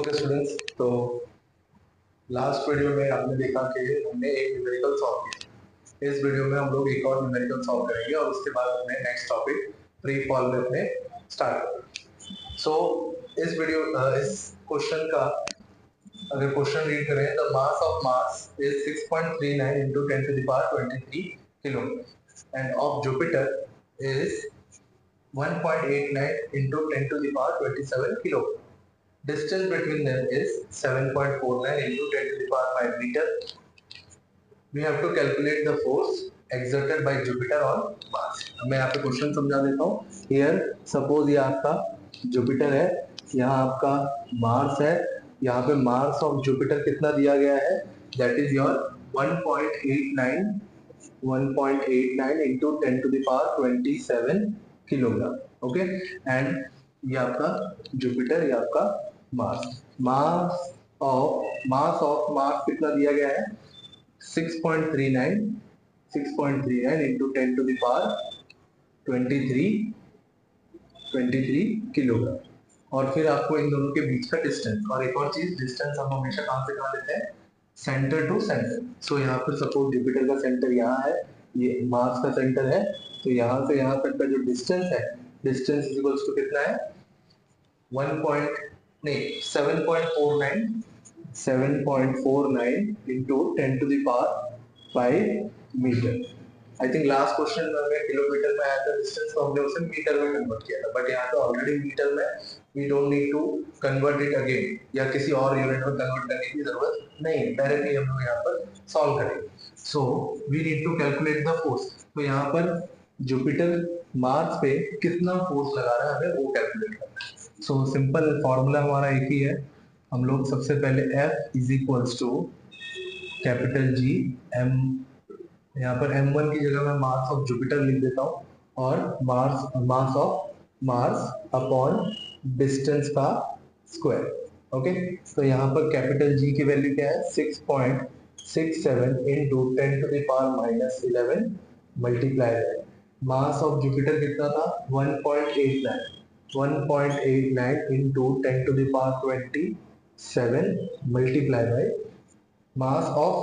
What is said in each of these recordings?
Okay students, तो last video में आपने देखा कि हमने एक न्यूमेरिकल सॉल्व किया। इस वीडियो में हम लोग एक और न्यूमेरिकल सॉल्व करेंगे और उसके बाद अपने नेक्स्ट टॉपिक फ्री फॉल में अपने स्टार्ट करेंगे। सो इस क्वेश्चन का अगर क्वेश्चन रीड करें, the mass of Mars is 6.39 into 10 to the power 23 kilo end of Jupiter is 1.89 into 10 to the power 27 kilo. Distance between them is 7.49 into 10 to the power 5 meter. We have to calculate the force exerted by Jupiter on Mars. मैं यहाँ पे question समझा देता हूँ। Here suppose ये आपका Jupiter है, यहाँ आपका मार्स है, यहाँ पे मार्स ऑफ जुपिटर कितना दिया गया है, that is your 1.89 into 10 to the power 27 kilogram. Okay, and ये आपका जुपिटर, ये आपका मार्स। मास ऑफ मार्स कितना दिया गया है, 6.39 into 10 to the power 23 kilogram. और फिर आपको इन दोनों के बीच का डिस्टेंस, और एक और चीज, डिस्टेंस हम हमेशा कहां से कहां लेते हैं, सेंटर टू सेंटर। सो यहाँ पर सपोज जुपिटर का सेंटर यहाँ है, ये मार्स का सेंटर है, तो यहाँ से यहाँ तक का जो डिस्टेंस है, डिस्टेंस इक्वल्स टू कितना है, 7.49 into 10 to the power 5 metre. I think last question में हमें किलोमीटर में आया था डिस्टेंस, तो हमने उसे मीटर में कन्वर्ट किया था, बट यहाँ तो ऑलरेडी मीटर में, we don't need to convert it again या किसी और यूनिट में कन्वर्ट करने की जरूरत नहीं है, डायरेक्टली हम लोग यहाँ पर सॉल्व करेंगे। So we need to calculate the force. तो यहाँ पर जुपिटर मार्स पे कितना फोर्स लगा रहा है हमें वो कैलकुलेट करना है। सो सिंपल फॉर्मूला हमारा एक ही है। हम लोग सबसे पहले F is equals to capital G M, यहाँ पर M1 की जगह मैं मास ऑफ जुपिटर लिख देता हूँ, और mass of Mars upon distance का स्क्वायर। ओके, तो यहाँ पर कैपिटल G की वैल्यू क्या है, 6.67 into 10 to the power minus 11 multiply है, मास ऑफ जुपिटर कितना था, 1.89 into 10 to the power 27 multiply by mass of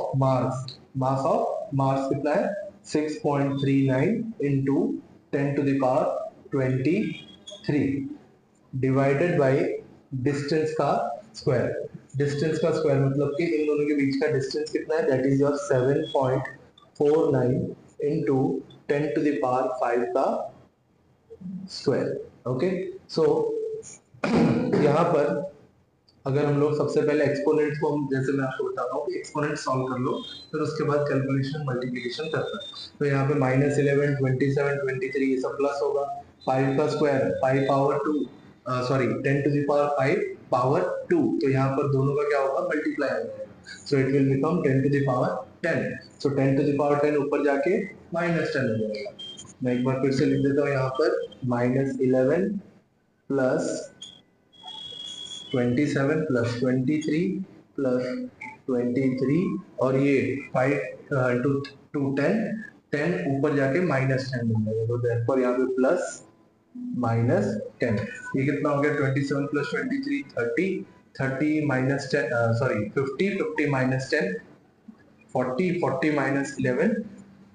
Mars कितना है, 6.39 into 10 to the power 23 divided by distance का स्क्वायर। डिस्टेंस का स्क्वायर मतलब कि इन दोनों के बीच का डिस्टेंस कितना है, that is your 7.49 into 10 to the power 5 का स्क्वायर। ओके, सो यहाँ पर अगर हम लोग सबसे पहले एक्सपोनेंट को, हम जैसे मैं आपको बताता हूँ कि एक्सपोनेंट सॉल्व कर लो, फिर उसके बाद कैलकुलेशन मल्टीप्लिकेशन करना है। तो यहाँ पे -11 27 23 ये सब प्लस होगा, 5 का square 5 power 2 sorry 10 to the power 5 power 2, तो यहाँ पर दोनों का क्या होगा, मल्टीप्लाई हो जाएगा। So it will become 10 to the power 10। So 10 to the power 10 ऊपर जाके -10 हो जाएगा। मैं एक बार फिर से लिख देता हूँ यहाँ पर, -11 प्लस 27 प्लस 23 प्लस 23 और ये 5 टू 10 ऊपर जाके -10 मिल जाएगा, तो देयरफॉर यहाँ पे प्लस -10। ये कितना हो गया, 27 plus 23 30 30 minus 10 sorry 50 50 minus 10 40 40 minus 11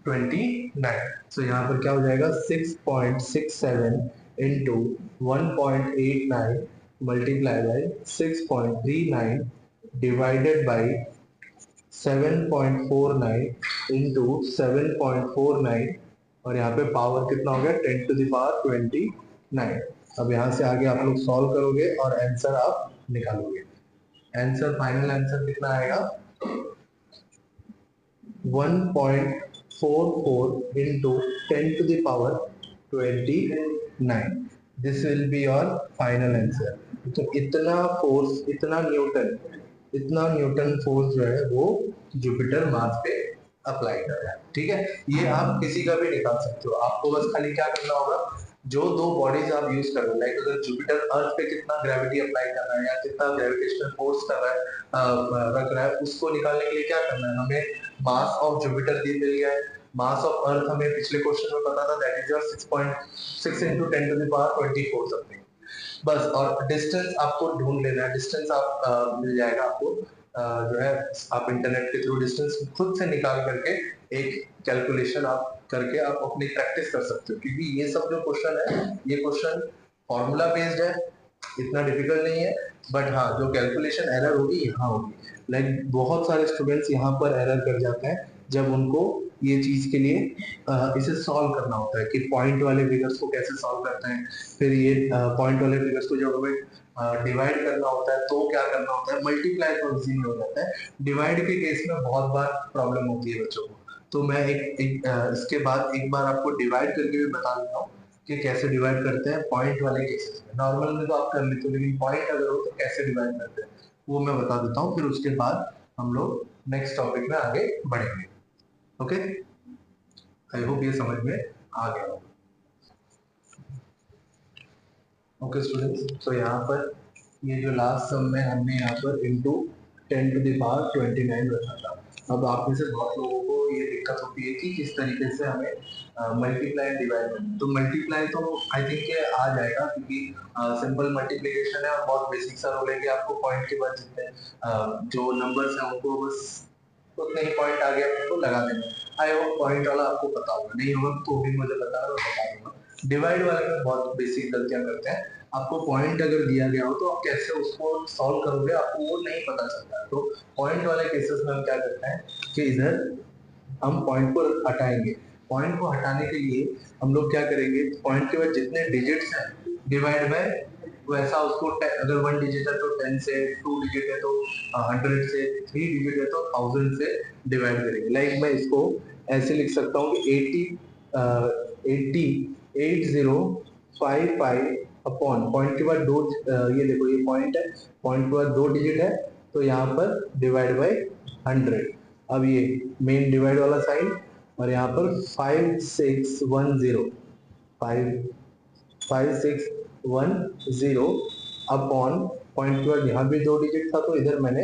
29। सो यहाँ पर क्या हो जाएगा, 6.67 into 1.89 multiplied by 6.39 divided by 7.49 into 7.49, और यहाँ पे पावर कितना हो गया, 10 to the power 29। अब यहाँ से आगे आप लोग सॉल्व करोगे और आंसर आप निकालोगे। आंसर, फाइनल आंसर कितना आएगा, 1.44 into 10 to the power 29। This will be your final answer. तो इतना फोर्स, इतना न्यूटन फोर्स जो है वो जुपिटर मार्स पे अप्लाई कर रहा है। ठीक है, ये आप किसी का भी निकाल सकते हो। आपको बस खाली क्या करना होगा, जो दो बॉडीज आप यूज कर रहे हो, लाइक अगर जुपिटर अर्थ पे कितना ग्रेविटी अप्लाई कर रहा है या कितना ग्रेविटेशनल फोर्स कर रहा है रख रहा है, उसको निकालने के लिए क्या करना है, हमें मास ऑफ जुपिटर मिल गया है, मास ऑफ अर्थ हमें पिछले क्वेश्चन में पता था, that is your 6.6 into 10 to the power 24 something. बस। और डिस्टेंस आपको ढूंढ लेना है, डिस्टेंस आप मिल जाएगा आपको, जो है आप इंटरनेट के थ्रू डिस्टेंस खुद से निकाल करके एक कैलकुलेशन आप करके आप अपनी प्रैक्टिस कर सकते हो, क्योंकि ये सब जो क्वेश्चन है ये क्वेश्चन फॉर्मूला बेस्ड है, इतना डिफिकल्ट नहीं है। बट हाँ, जो कैलकुलेशन एरर होगी यहाँ होगी। लाइक बहुत सारे स्टूडेंट्स यहाँ पर एरर कर जाते हैं जब उनको ये चीज के लिए इसे सॉल्व करना होता है कि पॉइंट वाले फिगर्स को कैसे सॉल्व करते हैं, फिर ये पॉइंट वाले फिगर्स को जब हमें डिवाइड करना होता है तो क्या करना होता है, मल्टीप्लाई तो इजी नहीं हो जाता है, डिवाइड के केस में बहुत बार प्रॉब्लम होती है बच्चों को। तो मैं इसके बाद एक बार आपको डिवाइड करके भी बता देता हूँ कि कैसे डिवाइड करते हैं पॉइंट वाले केसेस में। नॉर्मल में तो आप कर लेते हो, लेकिन पॉइंट अगर हो तो कैसे डिवाइड करते हैं वो मैं बता देता हूँ, फिर उसके बाद हम लोग नेक्स्ट टॉपिक में आगे बढ़ेंगे। ओके, आई होप ये समझ में आ गया होगा। ओके स्टूडेंट्स, तो यहाँ पर ये जो लास्ट सम में हमने यहाँ पर इंटू 10 टू द पावर 29 रखा था। अब आप में से बहुत लोगों को ये दिक्कत होती है कि किस तरीके से हमें मल्टीप्लाई डिवाइड करना है। तो मल्टीप्लाई तो आई थिंक ये आ जाएगा, क्योंकि सिंपल मल्टीप्लिकेशन है और बहुत बेसिक सा रूल है कि आपको पॉइंट के बाद जितने जो नंबर्स हैं उनको बस उतने ही पॉइंट आगे अपने को लगा देना। आई होप पॉइंट वाला आपको पता होगा, नहीं होगा तो भी मुझे बता दूंगा। डिवाइड वाले में बहुत बेसिक गलतियां करते हैं। आपको पॉइंट अगर दिया गया हो तो आप कैसे उसको सॉल्व करोगे आपको वो नहीं पता चलता। तो पॉइंट वाले केसेस में हम क्या करते हैं कि इधर हम पॉइंट को हटाएंगे। पॉइंट को हटाने के लिए हम लोग क्या करेंगे, पॉइंट के बाद जितने डिजिट्स हैं डिवाइड बाय वैसा उसको अगर 1 डिजिट है तो 10 से, 2 डिजिट है तो 100 से, 3 डिजिट है तो 1000 से डिवाइड करेंगे। लाइक मैं इसको ऐसे लिख सकता हूँ कि 80 अपॉन पॉइंट के बाद दो, ये देखो ये पॉइंट है, पॉइंट के बाद 2 डिजिट है तो यहाँ पर डिवाइड बाय 100। अब ये मेन डिवाइड वाला साइन और यहाँ पर 5610 5610 अपॉन पॉइंट के बाद यहाँ भी 2 डिजिट था तो इधर मैंने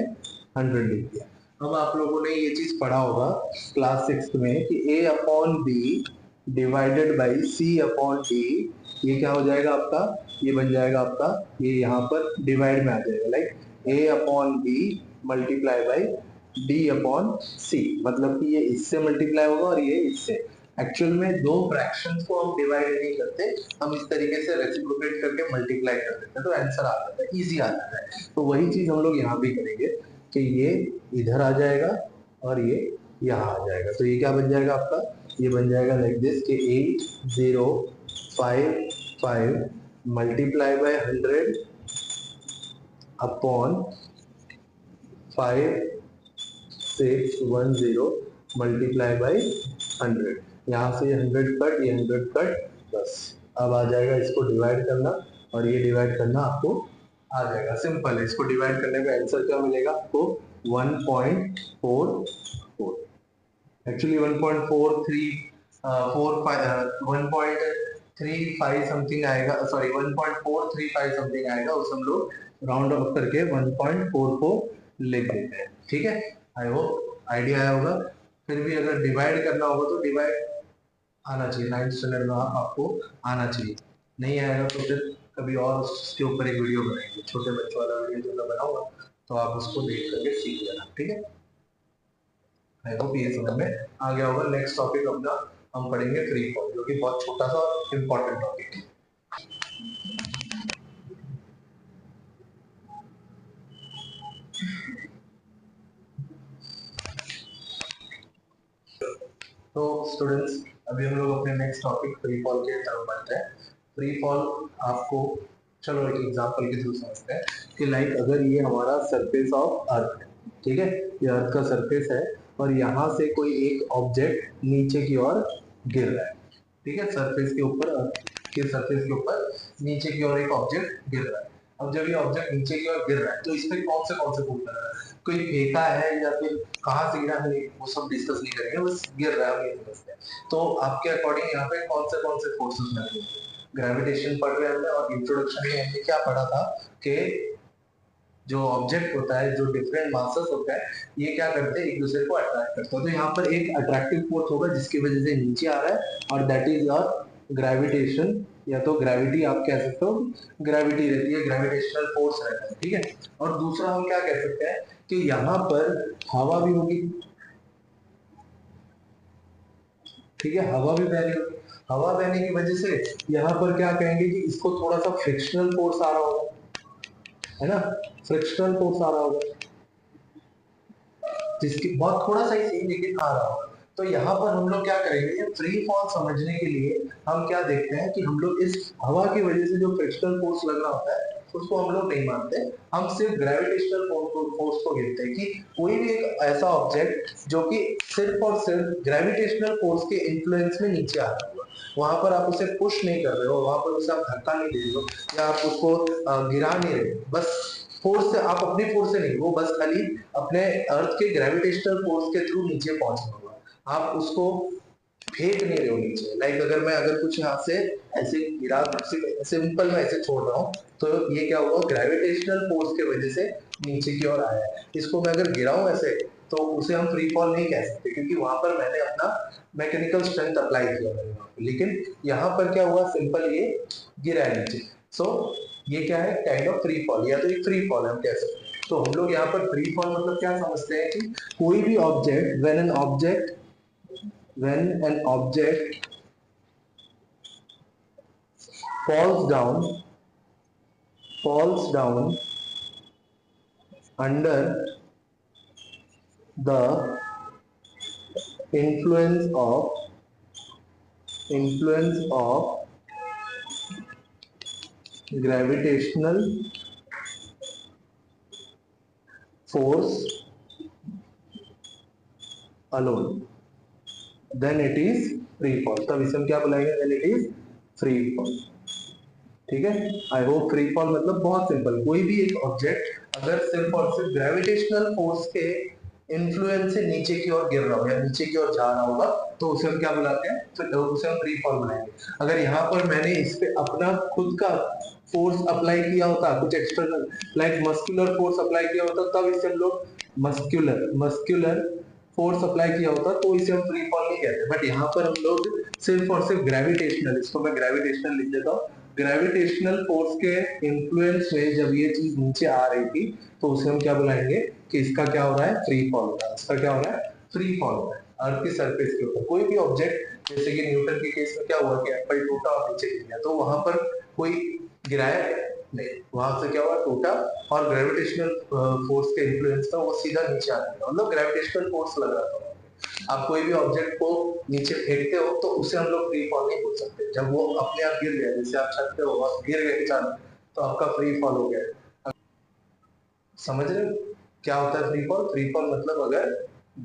100 लिख दिया। अब आप लोगों ने ये चीज पढ़ा होगा क्लास 6 में कि a upon B divided by C upon D, ये क्या हो जाएगा आपका, ये बन जाएगा आपका, ये यहाँ पर डिवाइड में आ जाएगा। Like a upon B multiply by D upon C, मतलब कि ये इससे मल्टीप्लाई होगा और ये इससे। एक्चुअल में दो फ्रैक्शंस को हम डिवाइड नहीं करते, हम इस तरीके से रेसिप्रोकेट करके मल्टीप्लाई कर देते हैं तो आंसर आ जाता है, इजी आ जाता है। तो वही चीज हम लोग यहाँ भी करेंगे कि ये इधर आ जाएगा और ये यहाँ आ जाएगा। तो ये क्या बन जाएगा आपका, ये बन जाएगा लाइक दिस कि 8055 multiply by 100 upon 5610 multiply by 100। यहाँ से 100 कट, ये 100 कट, बस अब आ जाएगा इसको डिवाइड करना और ये डिवाइड करना आपको आ जाएगा। सिंपल है, इसको डिवाइड करने का आंसर क्या मिलेगा आपको, 1.44। एक्चुअली 1.35 समथिंग आएगा, सॉरी 1.435 समथिंग आएगा, उस हम लोग राउंड ऑफ करके 1.44 लिख देते हैं। ठीक है, आई होप आइडिया आया होगा। फिर भी अगर डिवाइड करना होगा तो डिवाइड आना चाहिए, 9th स्टैंडर्ड में आपको आना चाहिए। नहीं आएगा तो फिर कभी और उसके ऊपर एक वीडियो बनाएंगे, छोटे बच्चों वाला वीडियो जो मैं बनाऊंगा तो आप उसको देख करके सीख लेना। ठीक है, आई होप ये समझ में आ गया होगा। नेक्स्ट टॉपिक अपना हम पढ़ेंगे फ्री फॉल, जो कि बहुत छोटा सा और इम्पोर्टेंट टॉपिक है। तो स्टूडेंट्स, अभी हम लोग अपने नेक्स्ट टॉपिक फ्री फॉल के तरफ बढ़ते हैं। फ्री फॉल आपको चलो एक एग्जांपल के थ्रू समझते हैं कि लाइक अगर ये हमारा सरफेस ऑफ अर्थ है, ठीक है, ये अर्थ का सरफेस है और यहाँ से कोई एक ऑब्जेक्ट नीचे की ओर गिर रहा है। ठीक है, सरफेस के ऊपर, अर्थ के सरफेस के ऊपर नीचे की ओर एक ऑब्जेक्ट गिर रहा है। अब जब ये ऑब्जेक्ट नीचे की ओर गिर रहा है तो इसमें कौन से फूट रहा है, कोई फेंका है या फिर कहाँ से गिरा है वो सब डिस्कस नहीं करेंगे, बस गिर रहा है ये समझते हैं। तो आपके अकॉर्डिंग यहाँ पे कौन से फोर्सेस लगेंगे, ग्रेविटेशन पढ़ रहे हैं और इंट्रोडक्शन में हमने क्या पढ़ा था कि जो ऑब्जेक्ट होता है, जो डिफरेंट मासेस होता है, ये क्या करते हैं, एक दूसरे को अट्रैक्ट करते हैं। तो यहाँ पर एक अट्रैक्टिव फोर्स होगा जिसकी वजह से नीचे आ रहा है और दैट इज योर ग्रेविटेशन, या तो ग्रेविटी आप कह सकते हो, ग्रेविटी रहती है, ग्रेविटेशनल फोर्स रहता है, ठीक है। और दूसरा हम क्या कह सकते हैं कि यहाँ पर हवा भी होगी, ठीक है, हवा भी बह रही होगी। हवा बहने की वजह से यहाँ पर क्या कहेंगे कि इसको थोड़ा सा फ्रिक्शनल फोर्स आ रहा होगा, है ना, फ्रिक्शनल फोर्स आ रहा होगा, जिसकी बहुत थोड़ा सा ही सही लेकिन आ रहा होगा। तो यहाँ पर हम लोग क्या करेंगे, फ्री फॉल समझने के लिए हम क्या देखते हैं कि हम लोग इस हवा की वजह से जो फ्रिक्शनल फोर्स लग रहा होता है उसको हम लोग नहीं मानते, हम सिर्फ ग्रेविटेशनल फोर्स को गिनते हैं कि कोई भी एक ऐसा ऑब्जेक्ट जो कि सिर्फ और सिर्फ ग्रेविटेशनल फोर्स के इन्फ्लुएंस में नीचे आ रहा होगा, वहां पर आप उसे पुश नहीं कर रहे हो, वहां पर उसे आप धक्का नहीं दे रहे हो, या आप उसको गिरा नहीं रहे हो, बस फोर्स से, आप अपनी फोर्स से नहीं, वो बस खाली अपने अर्थ के ग्रेविटेशनल फोर्स के थ्रू नीचे पहुंच रहा होगा, आप उसको फेंक नहीं रहे हो नीचे। लाइक अगर मैं कुछ यहाँ से ऐसे गिरा, सिंपल मैं ऐसे छोड़ रहा हूँ, तो ये क्या हुआ, ग्रेविटेशनल फोर्स के वजह से नीचे की ओर आया है। इसको मैं अगर गिराऊं ऐसे, तो उसे हम फ्री फॉल नहीं कह सकते, क्योंकि वहां पर मैंने अपना मैकेनिकल स्ट्रेंथ अप्लाई किया है। लेकिन यहाँ पर क्या हुआ, सिंपल ये गिरा है नीचे, सो ये क्या है, काइंड ऑफ फ्री फॉल, या तो एक फ्री फॉल हम कह सकते हैं। तो हम लोग यहाँ पर फ्री फॉल मतलब क्या समझते हैं कि कोई भी object, when an object falls down under the influence of gravitational force alone, then it is free fall। तब इसे हम क्या बुलाएंगे, then it is free fall, ठीक है। आई होप फ्री फॉल मतलब बहुत सिंपल, कोई भी एक ऑब्जेक्ट अगर सिर्फ और सिर्फ ग्रेविटेशनल फोर्स के इन्फ्लुएंस से नीचे की ओर गिर रहा हो या नीचे की ओर जा रहा होगा, तो उसे हम क्या बुलाते हैं, तो उसे हम फ्री फॉल बुलाएंगे। अगर यहाँ पर मैंने इस पे अपना खुद का फोर्स अप्लाई किया होता, कुछ external like muscular force apply किया होता, तब इसे हम लोग मस्कुलर फोर्स अप्लाई किया होता, तो इसे हम फ्री फॉल नहीं कहते। बट यहाँ पर हम लोग सिर्फ और सिर्फ ग्रेविटेशनल, इसको मैं ग्रेविटेशनल लिख देता हूँ, ग्रेविटेशनल फोर्स के इन्फ्लुएंस में जब ये चीज नीचे आ रही थी, तो उसे हम क्या बुलाएंगे कि इसका क्या हो रहा है, फ्री फॉल हो रहा है। इसका क्या हो रहा है, फ्री फॉल हो रहा है अर्थ की सरफेस के ऊपर। कोई भी ऑब्जेक्ट, जैसे कि न्यूटन के केस में क्या हुआ कि एप्पल टूटा और नीचे गिर गया, तो वहां पर कोई गिराया नहीं, वहां से क्या हुआ, टूटा, और ग्रेविटेशनल फोर्स के इन्फ्लुएंस था, वो सीधा नीचे आ गया, मतलब ग्रेविटेशनल फोर्स लग रहा था। आप कोई भी ऑब्जेक्ट को नीचे फेंकते हो तो उसे हम लोग फ्री फॉल नहीं बोल सकते, जब वो अपने आप गिर गया, जैसे आप छत पे हो और गिर गए अचानक, तो आपका फ्री फॉल हो गया। समझ रहे हो क्या होता है फ्री फॉल? फ्री फॉल मतलब अगर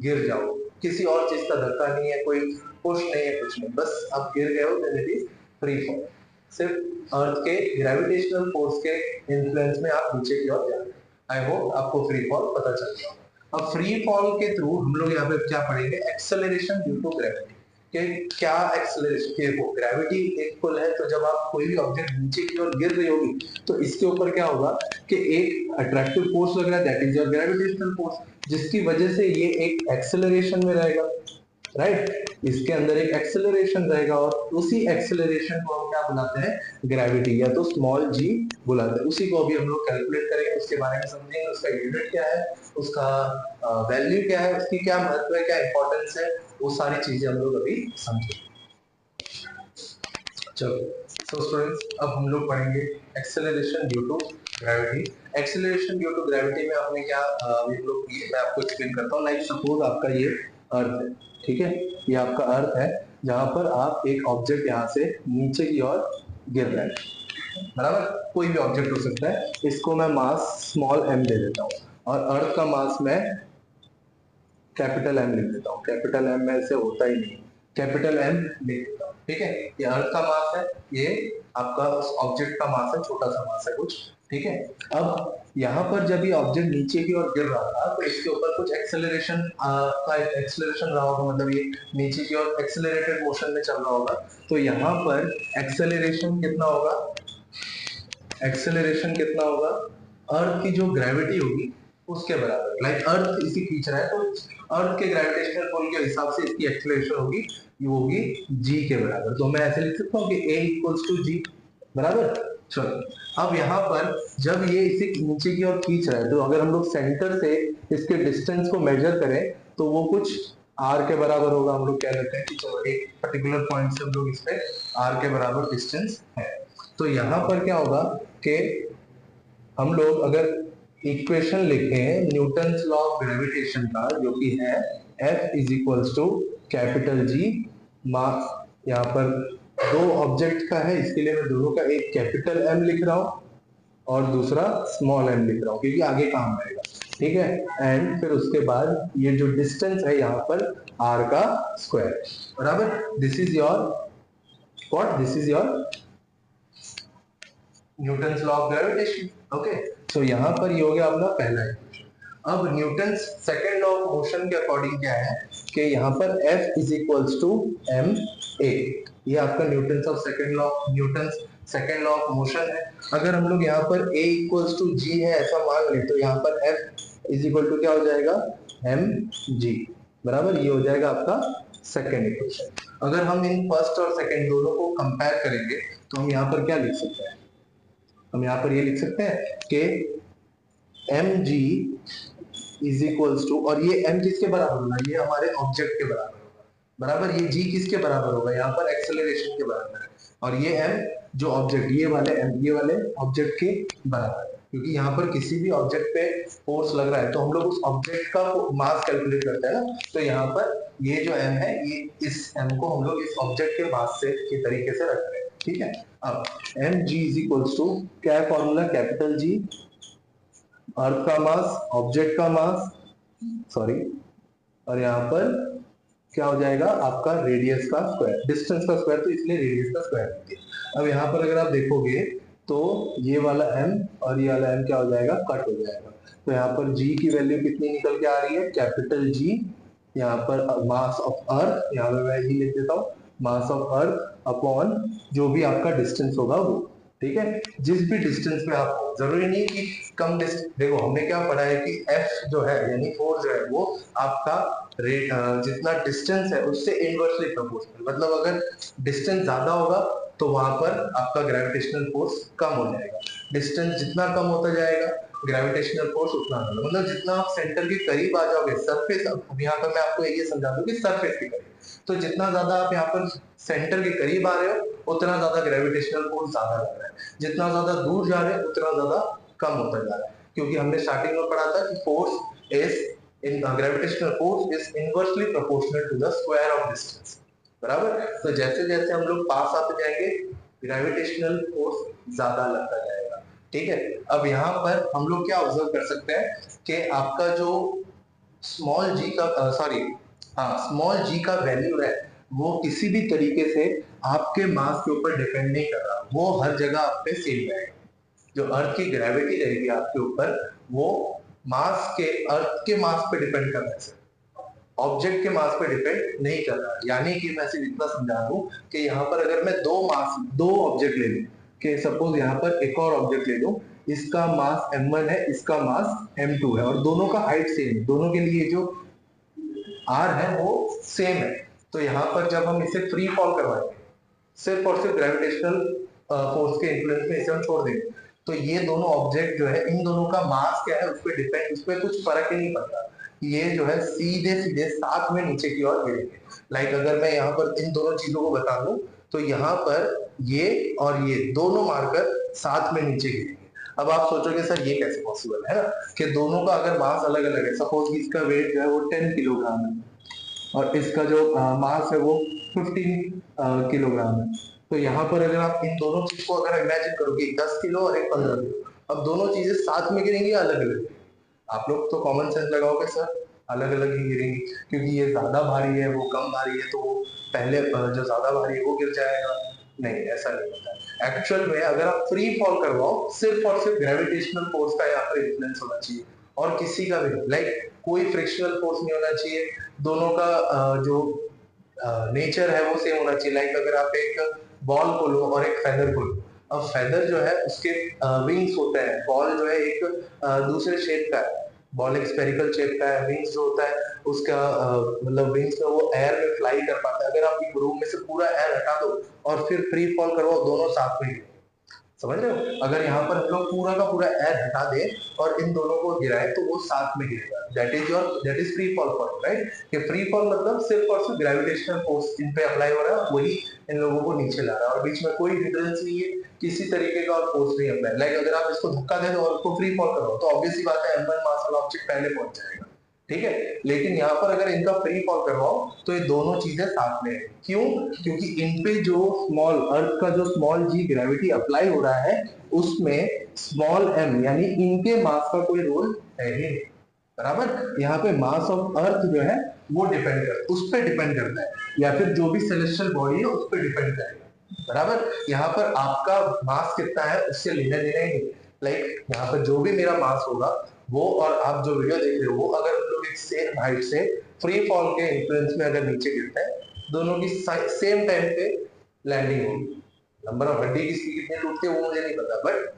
गिर जाओ, किसी और चीज का धक्का नहीं है, कोई पुश नहीं है, कुछ नहीं, बस आप गिर गए हो, then it is free fall. सिर्फ अर्थ के ग्रेविटेशनल फोर्स के इन्फ्लुएंस में आप नीचे की ओर जा रहे हो। आई होप आपको फ्री फॉल पता चल गया। अब फ्री फॉल के थ्रू हम लोग यहाँ पे क्या पढ़ेंगे, एक्सेलरेशन ड्यू टू ग्रेविटी। कि क्या एक्सेलरेशन, देखो ग्रेविटी एक पुल है, तो जब आप कोई भी ऑब्जेक्ट नीचे की ओर गिर रही होगी, तो इसके ऊपर क्या होगा कि एक अट्रैक्टिव फोर्स लग रहा है, that is your gravitational force, जिसकी वजह से ये एक एक्सेलरेशन में रहेगा, राइट। इसके अंदर एक एक्सेलरेशन रहेगा, और उसी एक्सेलरेशन को हम क्या बुलाते हैं, ग्रेविटी, या तो स्मॉल जी बुलाते हैं। उसी को अभी हम लोग कैलकुलेट करेंगे, उसके बारे में समझेंगे, उसका यूनिट क्या है, उसका वैल्यू क्या है, उसकी क्या महत्व है, क्या इंपॉर्टेंस है, वो सारी चीजें हम लोग अभी समझेंगे। चलो, सो स्टूडेंट्स, अब हम लोग पढ़ेंगे acceleration due to gravity. Acceleration due to gravity में आपने क्या, हम लोग मैं आपको एक्सप्लेन करता हूँ। लाइक सपोज आपका ये अर्थ है, ठीक है, ये आपका अर्थ है, जहां पर आप एक ऑब्जेक्ट यहाँ से नीचे की ओर गिर रहा है, बराबर, कोई भी ऑब्जेक्ट हो सकता है। इसको मैं मास स्मॉल m दे देता हूँ, और अर्थ का मास मैं कैपिटल M लिख देता हूँ। कैपिटल M में से होता ही नहीं, कैपिटल M लिख देता हूँ, ठीक है। ये अर्थ का मास है, ये आपका उस ऑब्जेक्ट का मास है, छोटा सा मास है कुछ, ठीक है। अब यहाँ पर जब ये ऑब्जेक्ट नीचे की ओर गिर रहा था, तो इसके ऊपर कुछ एक्सेलरेशन का एक्सेलरेशन रहा होगा, मतलब ये नीचे की ओर एक्सेलरेटेड मोशन में चल रहा होगा। तो यहाँ पर एक्सेलरेशन कितना होगा, एक्सेलरेशन कितना होगा, अर्थ की जो ग्रेविटी होगी उसके बराबर, लाइक अर्थ इसे खींच रहा है तो अर्थ के ग्रेविटेशनल पुल के हिसाब से इसकी एक्सेलरेशन होगी, ये होगी g के बराबर। तो मैं ऐसे लिख सकता हूँ कि a इक्वल्स टू g, बराबर। चलो अब यहाँ पर जब ये इसे नीचे की ओर खींच रहा है तो अगर हम लोग सेंटर से इसके डिस्टेंस को मेजर करें तो वो कुछ r के बराबर होगा। हम लोग कह लेते हैं कि चलो एक पर्टिकुलर पॉइंट से हम लोग इस पे r के बराबर डिस्टेंस है। तो यहाँ पर क्या होगा कि हम लोग अगर इक्वेशन लिखें न्यूटन्स लॉ ऑफ ग्रेविटेशन का, जो कि है F is equals to capital G mass, यहाँ पर दो ऑब्जेक्ट का है इसके लिए मैं दोनों का एक कैपिटल M लिख रहा हूँ और दूसरा स्मॉल m लिख रहा हूँ क्योंकि आगे काम आएगा, ठीक है। एंड फिर उसके बाद ये जो डिस्टेंस है यहाँ पर r का स्क्वायर, बराबर। This is your what, this is your Newton's law of gravitation. Okay, तो यहाँ पर ये हो गया अपना पहला इक्वेशन। अब Newton's second law of motion के अकॉर्डिंग क्या है कि यहाँ पर F is equals to M A, ये आपका Newton's of second law, Newton's second law of motion है। अगर हम लोग यहाँ पर A इक्वल्स टू G है ऐसा मान ले तो यहाँ पर F इज इक्वल टू क्या हो जाएगा, एम जी, बराबर। ये हो जाएगा आपका सेकंड इक्वेशन। अगर हम इन फर्स्ट और सेकंड दोनों को कंपेयर करेंगे तो हम यहाँ पर क्या लिख सकते हैं, हम यहाँ पर ये लिख सकते हैं कि M G is equals to, और ये m किसके बराबर होगा, ये हमारे ऑब्जेक्ट के बराबर होगा, बराबर। ये g किसके बराबर होगा, यहाँ पर एक्सेलरेशन के बराबर है, और ये m जो ऑब्जेक्ट, ये वाले m, ये वाले ऑब्जेक्ट के बराबर है। क्योंकि यहाँ पर किसी भी ऑब्जेक्ट पे फोर्स लग रहा है तो हम लोग उस ऑब्जेक्ट का मास कैलकुलेट करते हैं ना, तो यहाँ पर ये जो m है, ये इस m को हम लोग इस ऑब्जेक्ट के मास से के तरीके से रख रहे हैं, ठीक है। अब M G is equals to क्या है फॉर्मूला, कैपिटल जी अर्थ का मास, ऑब्जेक्ट का मास, सॉरी, और यहाँ पर क्या हो जाएगा आपका रेडियस का स्क्वायर, डिस्टेंस का स्क्वायर, तो इसलिए रेडियस का स्क्वायर। अब यहाँ पर अगर आप देखोगे तो ये वाला m और ये वाला m क्या हो जाएगा, कट हो जाएगा। तो यहाँ पर g की वैल्यू कितनी निकल के आ रही है, कैपिटल G, यहाँ पर मास ऑफ अर्थ, यहाँ पे मैं ही लिख देता हूँ, मास ऑफ अर्थ अपॉन जो भी आपका डिस्टेंस होगा वो, ठीक है। जिस भी डिस्टेंस पे आप, जरूरी नहीं कि कम डिस्टेंस, देखो हमने क्या पढ़ा है कि F जो है यानी फोर्स जो है वो आपका रेट जितना डिस्टेंस है उससे इनवर्सली प्रोपोर्शनल, मतलब अगर डिस्टेंस ज्यादा होगा तो वहां पर आपका ग्रेविटेशनल फोर्स कम हो जाएगा, डिस्टेंस जितना कम होता जाएगा ग्रेविटेशनल फोर्स उतना ज्यादा, मतलब जितना आप सेंटर के करीब आ जाओगे सरफेस, अब यहाँ पर मैं आपको ये समझा दूं कि सरफेस के करीब, तो जितना ज्यादा आप यहाँ पर सेंटर के करीब आ रहे हो उतना ज्यादा ग्रेविटेशनल फोर्स ज्यादा लग रहा है, जितना ज्यादा दूर जा रहे हैं उतना ज्यादा कम होता जा रहा है। क्योंकि हमने स्टार्टिंग में पढ़ा था कि force is in gravitational force is inversely proportional to the square of distance, बराबर। तो जैसे जैसे हम लोग पास आते जाएंगे ग्रेविटेशनल फोर्स ज्यादा लगता जाएगा, ठीक है। अब यहाँ पर हम लोग क्या ऑब्जर्व कर सकते हैं कि आपका जो स्मॉल जी का सॉरी हाँ स्मॉल जी का वैल्यू है वो किसी भी तरीके से आपके मास के ऊपर डिपेंड नहीं कर रहा, वो हर जगह आप पे सेम रहेगा। जो अर्थ की ग्रेविटी रहेगी आपके ऊपर वो मास के, अर्थ के मास पे डिपेंड कर रहा है, ऑब्जेक्ट के मास पे डिपेंड नहीं कर रहा है। यानी कि मैं सिर्फ इतना समझा दूं कि यहाँ पर अगर मैं दो ऑब्जेक्ट ले लूं, कि सपोज यहाँ पर एक और ऑब्जेक्ट ले लूं, इसका मास m1 है, इसका मास m2 है, और दोनों का हाइट सेम है, दोनों के लिए जो r है वो सेम है, तो यहाँ पर जब हम इसे फ्री फॉल करवाएंगे सिर्फ और सिर्फ ग्रेविटेशनल फोर्स के इन्फ्लुएंस में इसे हम छोड़ देंगे, तो ये दोनों ऑब्जेक्ट जो है इन दोनों का मास क्या है उस पर डिपेंड, उस पर कुछ फर्क ही नहीं पड़ता, ये जो है सीधे सीधे साथ में नीचे की ओर गिरेंगे। लाइक अगर मैं यहाँ पर इन दोनों चीजों को बता दूं तो यहाँ पर ये और ये दोनों मार्कर साथ में नीचे गिरेंगे। अब आप सोचोगे सर ये कैसे पॉसिबल है ना, कि दोनों का अगर मास अलग अलग है, सपोज इसका वेट जो है वो 10 किलोग्राम है और इसका जो मास है वो 15 किलोग्राम है, तो यहाँ पर अगर आप इन दोनों चीज को अगर इमेजिन करोगे 10 किलो और एक 15 किलो, अब दोनों चीजें साथ में गिरेंगी या अलग अलग, आप लोग तो कॉमन सेंस लगाओगे सर अलग अलग ही गिरेंगी, क्योंकि ये ज्यादा भारी है वो कम भारी है, तो वो पहले जो ज्यादा भारी है वो गिर जाएगा, नहीं ऐसा नहीं होता। एक्चुअल में अगर आप फ्री फॉल करवाओ सिर्फ और सिर्फ ग्रेविटेशनल फोर्स का यहाँ पर इन्फ्लुएंस होना चाहिए और किसी का भी, लाइक कोई फ्रिक्शनल फोर्स नहीं होना चाहिए, दोनों का जो नेचर है वो सेम होना चाहिए। लाइक अगर आप एक बॉल को लो और एक फेदर को लो, अब फेदर जो है उसके विंग्स होते हैं, बॉल जो है एक दूसरे शेप का है, बॉल एक स्फेरिकल शेप का है, विंग्स जो होता है उसका मतलब विंग्स में वो एयर में फ्लाई कर पाता है। अगर आप एक रूम में से पूरा एयर हटा दो और फिर फ्री फॉल करवाओ, दोनों साथ में, समझ रहे हो? अगर यहाँ पर हम लोग पूरा का पूरा एयर हटा दें और इन दोनों को गिराए तो वो साथ में गिरेगा। That is free fall form, right? कि फ्री फॉल मतलब सिर्फ और सिर्फ ग्रेविटेशनल फोर्स इन पे अप्लाई हो रहा है, वही इन लोगों को नीचे ला रहा है और बीच में कोई हिंड्रेंस नहीं है, किसी तरीके का और फोर्स नहीं अप्लाई। लाइक अगर आप इसको धक्का दे दो और उसको फ्री फॉल करो तो ऑब्वियस सी बात है m1 मास वाला ऑब्जेक्ट पहले पहुंच जाएगा, ठीक है? लेकिन यहाँ पर अगर इनका फ्री फॉल करवाओ तो ये दोनों चीजें साथ में है। क्यों? क्योंकि इन पे जो स्मॉल अर्थ का जो स्मॉल जी ग्रेविटी अप्लाई हो रहा है उसमें स्मॉल m यानी इनके मास का कोई रोल है ही नहीं, बराबर? यहाँ पे मास ऑफ अर्थ जो है वो उस पर डिपेंड करता है, या फिर जो भी सेलेस्टियल बॉडी है उस पर डिपेंड करेगा, बराबर? यहाँ पर आपका मास कितना है उससे लेना देना ही नहीं। लाइक यहाँ पर जो भी मेरा मास होगा वो और आप जो वीडियो देख रहे हो वो अगर हम लोग एक सेम हाइट से फ्री फॉल के इन्फ्लुएंस में अगर नीचे गिरते हैं, दोनों की सेम टाइम पे लैंडिंग होगी। नंबर ऑफ हड्डी की स्पीड कितनी टूटती है वो मुझे नहीं पता, बट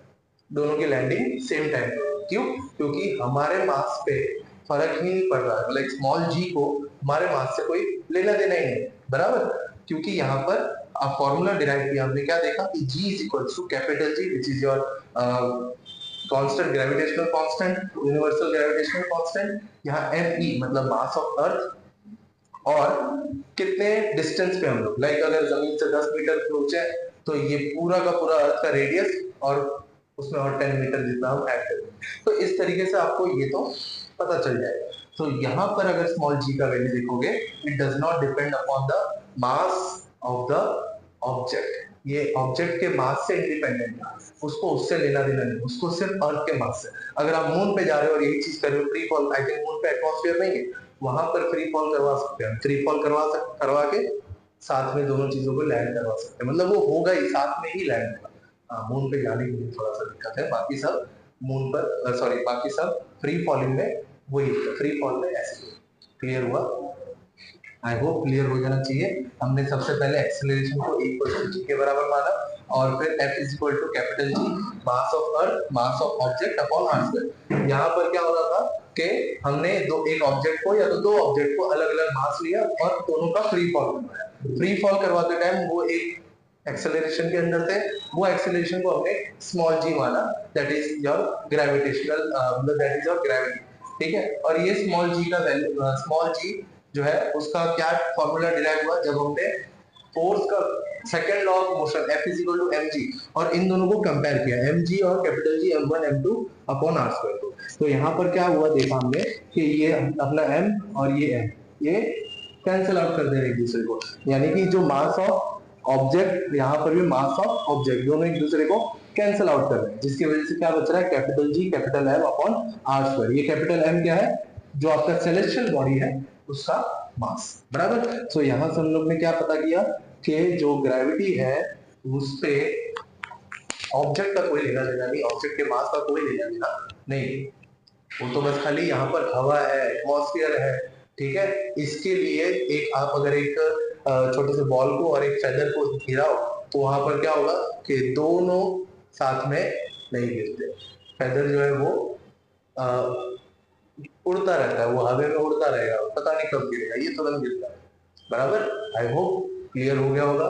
दोनों की लैंडिंग सेम टाइम पे। क्यों? क्योंकि हमारे मास पे फर्क ही नहीं पड़ रहा है, लाइक स्मॉल जी को हमारे मास से कोई लेना देना ही नहीं, बराबर? क्योंकि यहाँ पर आप फॉर्मूला डिराइव किया, हमने क्या देखा कि G is equal to capital G which is your constant gravitational constant, universal gravitational constant. यहाँ ME मतलब मास ऑफ अर्थ और कितने डिस्टेंस पे हम लोग, लाइक अगर जमीन से 10 मीटर पे ऊंचे हैं तो ये पूरा का पूरा अर्थ का रेडियस और उसमें और 10 मीटर जितना हम ऐड करेंगे, तो इस तरीके से आपको ये तो पता चल जाएगा। तो यहाँ पर अगर स्मॉल जी का वैल्यू देखोगे, it does not depend upon the mass of the object, ये ऑब्जेक्ट के मास से इंडिपेंडेंट है, उसको उससे लेना देना नहीं, उसको सिर्फ अर्थ के मास से। अगर आप मून पे जा रहे हो और यही चीज कर रहे हो free fall, I think moon पे एटमॉस्फेयर नहीं है, वहां पर फ्री फॉल करवा सकते हैं, फ्री फॉल करवा के साथ में दोनों चीजों को लैंड करवा सकते हैं, मतलब वो होगा ही, साथ में ही लैंड होगा। मून पे जाने के लिए थोड़ा सा दिक्कत है, बाकी सब मून पर सॉरी बाकी सब फ्री फॉलिंग में वही फ्री फॉल में ऐसे। क्लियर हुआ? आई होप क्लियर हो जाना चाहिए। हमने सबसे पहले एक्सेलरेशन को g के बराबर माना और फिर F is equal to capital G mass of earth mass of object upon r square. यहाँ पर क्या हो रहा था कि हमने एक ऑब्जेक्ट को या तो दो ऑब्जेक्ट को अलग अलग मास लिया और दोनों का फ्री फॉल करवाया। फ्री फॉल करवाते टाइम वो एक एक्सेलरेशन के अंदर थे, वो एक्सेलरेशन को हमने स्मॉल g माना, दैट इज योर ग्रेविटेशनल मतलब दैट इज योर ग्रेविटी, ठीक है? और ये स्मॉल g का वैल्यू स्मॉल g जो है उसका क्या फॉर्मूला डिराइव हुआ जब हमने फोर्स का second law of motion F is equal to mg और इन दोनों को कंपेयर किया, mg और capital G m1 m2 upon r square. तो यहाँ पर क्या हुआ देखा हमने कि ये अपना m और ये m ये कैंसिल आउट कर दे रहे एक दूसरे को, यानी कि जो मास ऑफ ऑब्जेक्ट यहाँ पर भी मास ऑफ ऑब्जेक्ट दोनों एक दूसरे को कैंसिल आउट कर रहे हैं, जिसकी वजह से क्या बच रहा है capital G capital M upon r square. ये कैपिटल M क्या है? जो आपका सेलेस्टियल बॉडी है उसका मास, बराबर? सो यहाँ से हम लोग ने क्या पता किया कि जो ग्रेविटी है उस पे ऑब्जेक्ट का कोई लेना देना नहीं, ऑब्जेक्ट के मास का कोई लेना देना नहीं, वो तो बस खाली यहाँ पर हवा है, एटमॉस्फेयर है, ठीक है? इसके लिए एक आप अगर एक छोटे से बॉल को और एक फेदर को गिराओ तो वहां पर क्या होगा कि दोनों साथ में नहीं गिरते, फेदर जो है वो उड़ता रहता है, वो हवा में उड़ता रहेगा, पता नहीं कब गिरेगा, ये तुरंत गिरता है, बराबर? आई होप क्लियर हो गया होगा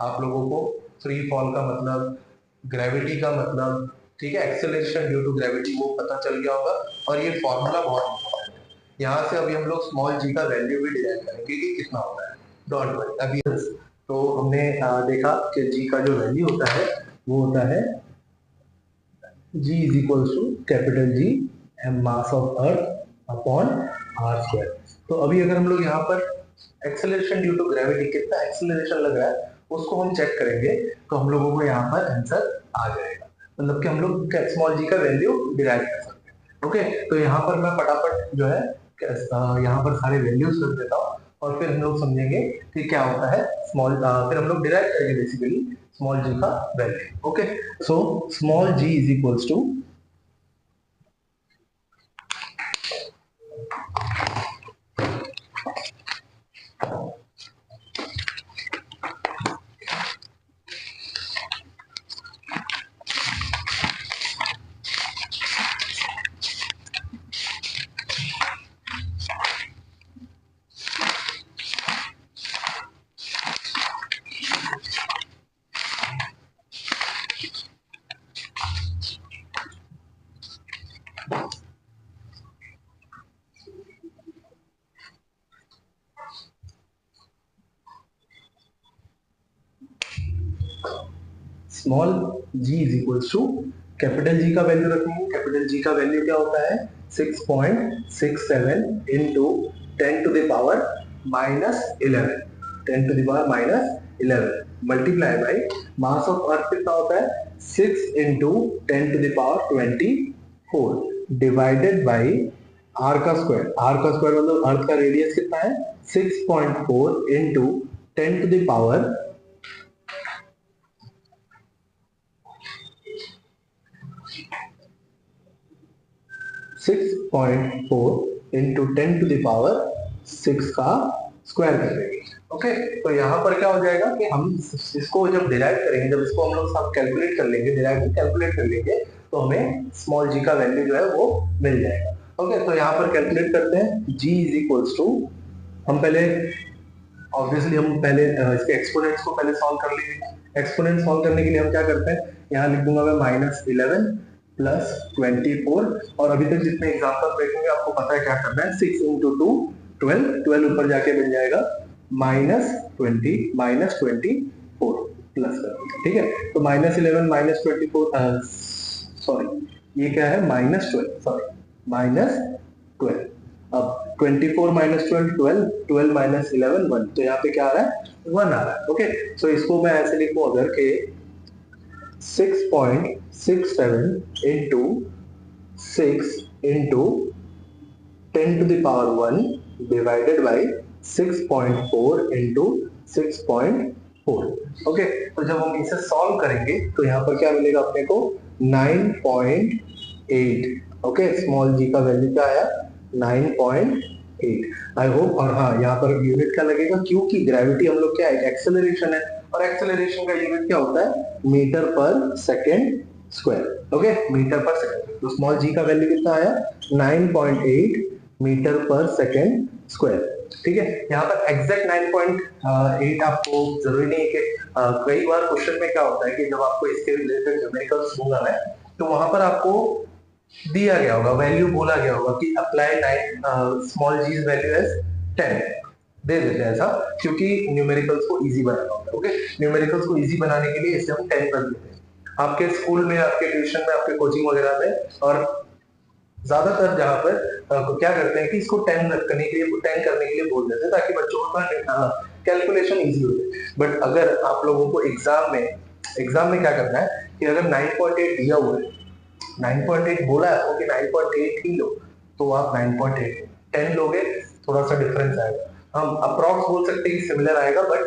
आप लोगों को फ्री फॉल का मतलब, ग्रेविटी का मतलब, ठीक है? एक्सेलरेशन ड्यू टू ग्रेविटी वो पता चल गया होगा और ये फॉर्मूला बहुत इंपॉर्टेंट है। यहाँ से अभी हम लोग स्मॉल जी का वैल्यू भी डिराइव करेंगे कि कितना होता है, डोंट वरी। अभी तो हमने देखा कि जी का जो वैल्यू होता है वो होता है G is equal to capital G M mass of earth upon R square. तो अभी अगर हम लोग यहाँ पर एक्सेलरेशन ड्यू टू ग्रेविटी कितना एक्सेलरेशन लग रहा है उसको हम चेक करेंगे तो हम लोगों को यहाँ पर आंसर आ जाएगा, मतलब कि हम लोग स्मॉल जी का वैल्यू डिराइव कर सकते हैं। ओके, तो यहाँ पर मैं फटाफट जो है यहाँ पर सारे वैल्यूज कर देता हूँ और फिर हम लोग समझेंगे कि क्या होता है स्मॉल, फिर हम लोग डिराइव करेंगे बेसिकली स्मॉल जी का value. Okay, so small G is equals to small g is equals to capital G का वैल्यू रखेंगे। कैपिटल G का वैल्यू क्या होता है 6.67 into 10 to the power -11 10 to the power -11 multiply by mass of earth कितना होता है 6 into 10 to the power 24 divided by r का स्क्वायर। r का स्क्वायर मतलब अर्थ का रेडियस कितना है 6.4 into 10 to the power 6.4 into 10 to the power 6 का स्क्वायर कर देंगे। ओके, तो यहाँ पर क्या हो जाएगा कि हम इसको जब डिराइव करेंगे, जब इसको हम लोग सब कैलकुलेट कर लेंगे, डिराइव कैलकुलेट कर लेंगे, तो हमें स्मॉल g का वैल्यू जो है वो मिल जाएगा। ओके, तो यहाँ पर कैलकुलेट करते हैं g इज इक्वल्स टू, हम पहले ऑब्वियसली हम पहले इसके एक्सपोनेंट्स को पहले सॉल्व कर लेंगे। एक्सपोनेंट सॉल्व करने के लिए हम क्या करते हैं, यहाँ लिख दूंगा मैं -11 प्लस 24 और अभी तक जितने एग्जांपल देखेंगे आपको पता है क्या करना है 6 इंटू 2 12 12 ऊपर जाके मिल जाएगा -20 -24 प्लस कर, ठीक है। तो -11 -24 सॉरी ये क्या है -12 सॉरी -12 अब 24 - 12 12 12 - 11 1 तो यहाँ पे क्या आ रहा है 1 आ रहा है। ओके, सो इसको मैं ऐसे लिखूं अगर के 6.67 into 6 into 10 to the power 1 divided by 6.4 into 6.4। Okay, तो जब हम इसे सॉल्व करेंगे तो यहाँ पर क्या मिलेगा अपने को 9.8। ओके, स्मॉल g का वैल्यू क्या आया 9.8 आई होप। और हाँ, यहाँ पर यूनिट क्या लगेगा क्योंकि ग्रेविटी हम लोग क्या है एक्सेलरेशन है और एक्सेलरेशन का यूनिट क्या होता है मीटर पर सेकेंड स्क्वायर। ओके, मीटर पर सेकेंड, तो स्मॉल g का वैल्यू कितना आया 9.8 मीटर पर सेकेंड स्क्वायर। ठीक है, यहाँ पर एग्जैक्ट 9.8 आपको जरूरी नहीं है कि कई बार क्वेश्चन में क्या होता है कि जब आपको इसके रिलेटेड न्यूमेरिकल्स दूंगा मैं तो वहां पर आपको दिया गया होगा वैल्यू बोला गया होगा कि apply 9 small g value as 10 दे देते हैं ऐसा क्योंकि न्यूमेरिकल्स को इजी बनाना होता है। ओके, न्यूमेरिकल्स को इजी बनाने के लिए इसे हम 10 कर देते हैं आपके स्कूल में, आपके ट्यूशन में, आपके कोचिंग वगैरह में। और ज्यादातर जहाँ पर क्या करते हैं कि इसको 10 करने के लिए बोल देते हैं ताकि बच्चों का कैलकुलेशन इजी हो जाए। बट अगर आप लोगों को एग्जाम में क्या करना है कि अगर 9.8 दिया हुआ है, 9.8 बोला है आपको कि 9.8 ही लो, तो आप 9.8 10 लोगे, थोड़ा सा डिफरेंस आएगा। हम अप्रॉक्स बोल सकते हैं कि सिमिलर आएगा बट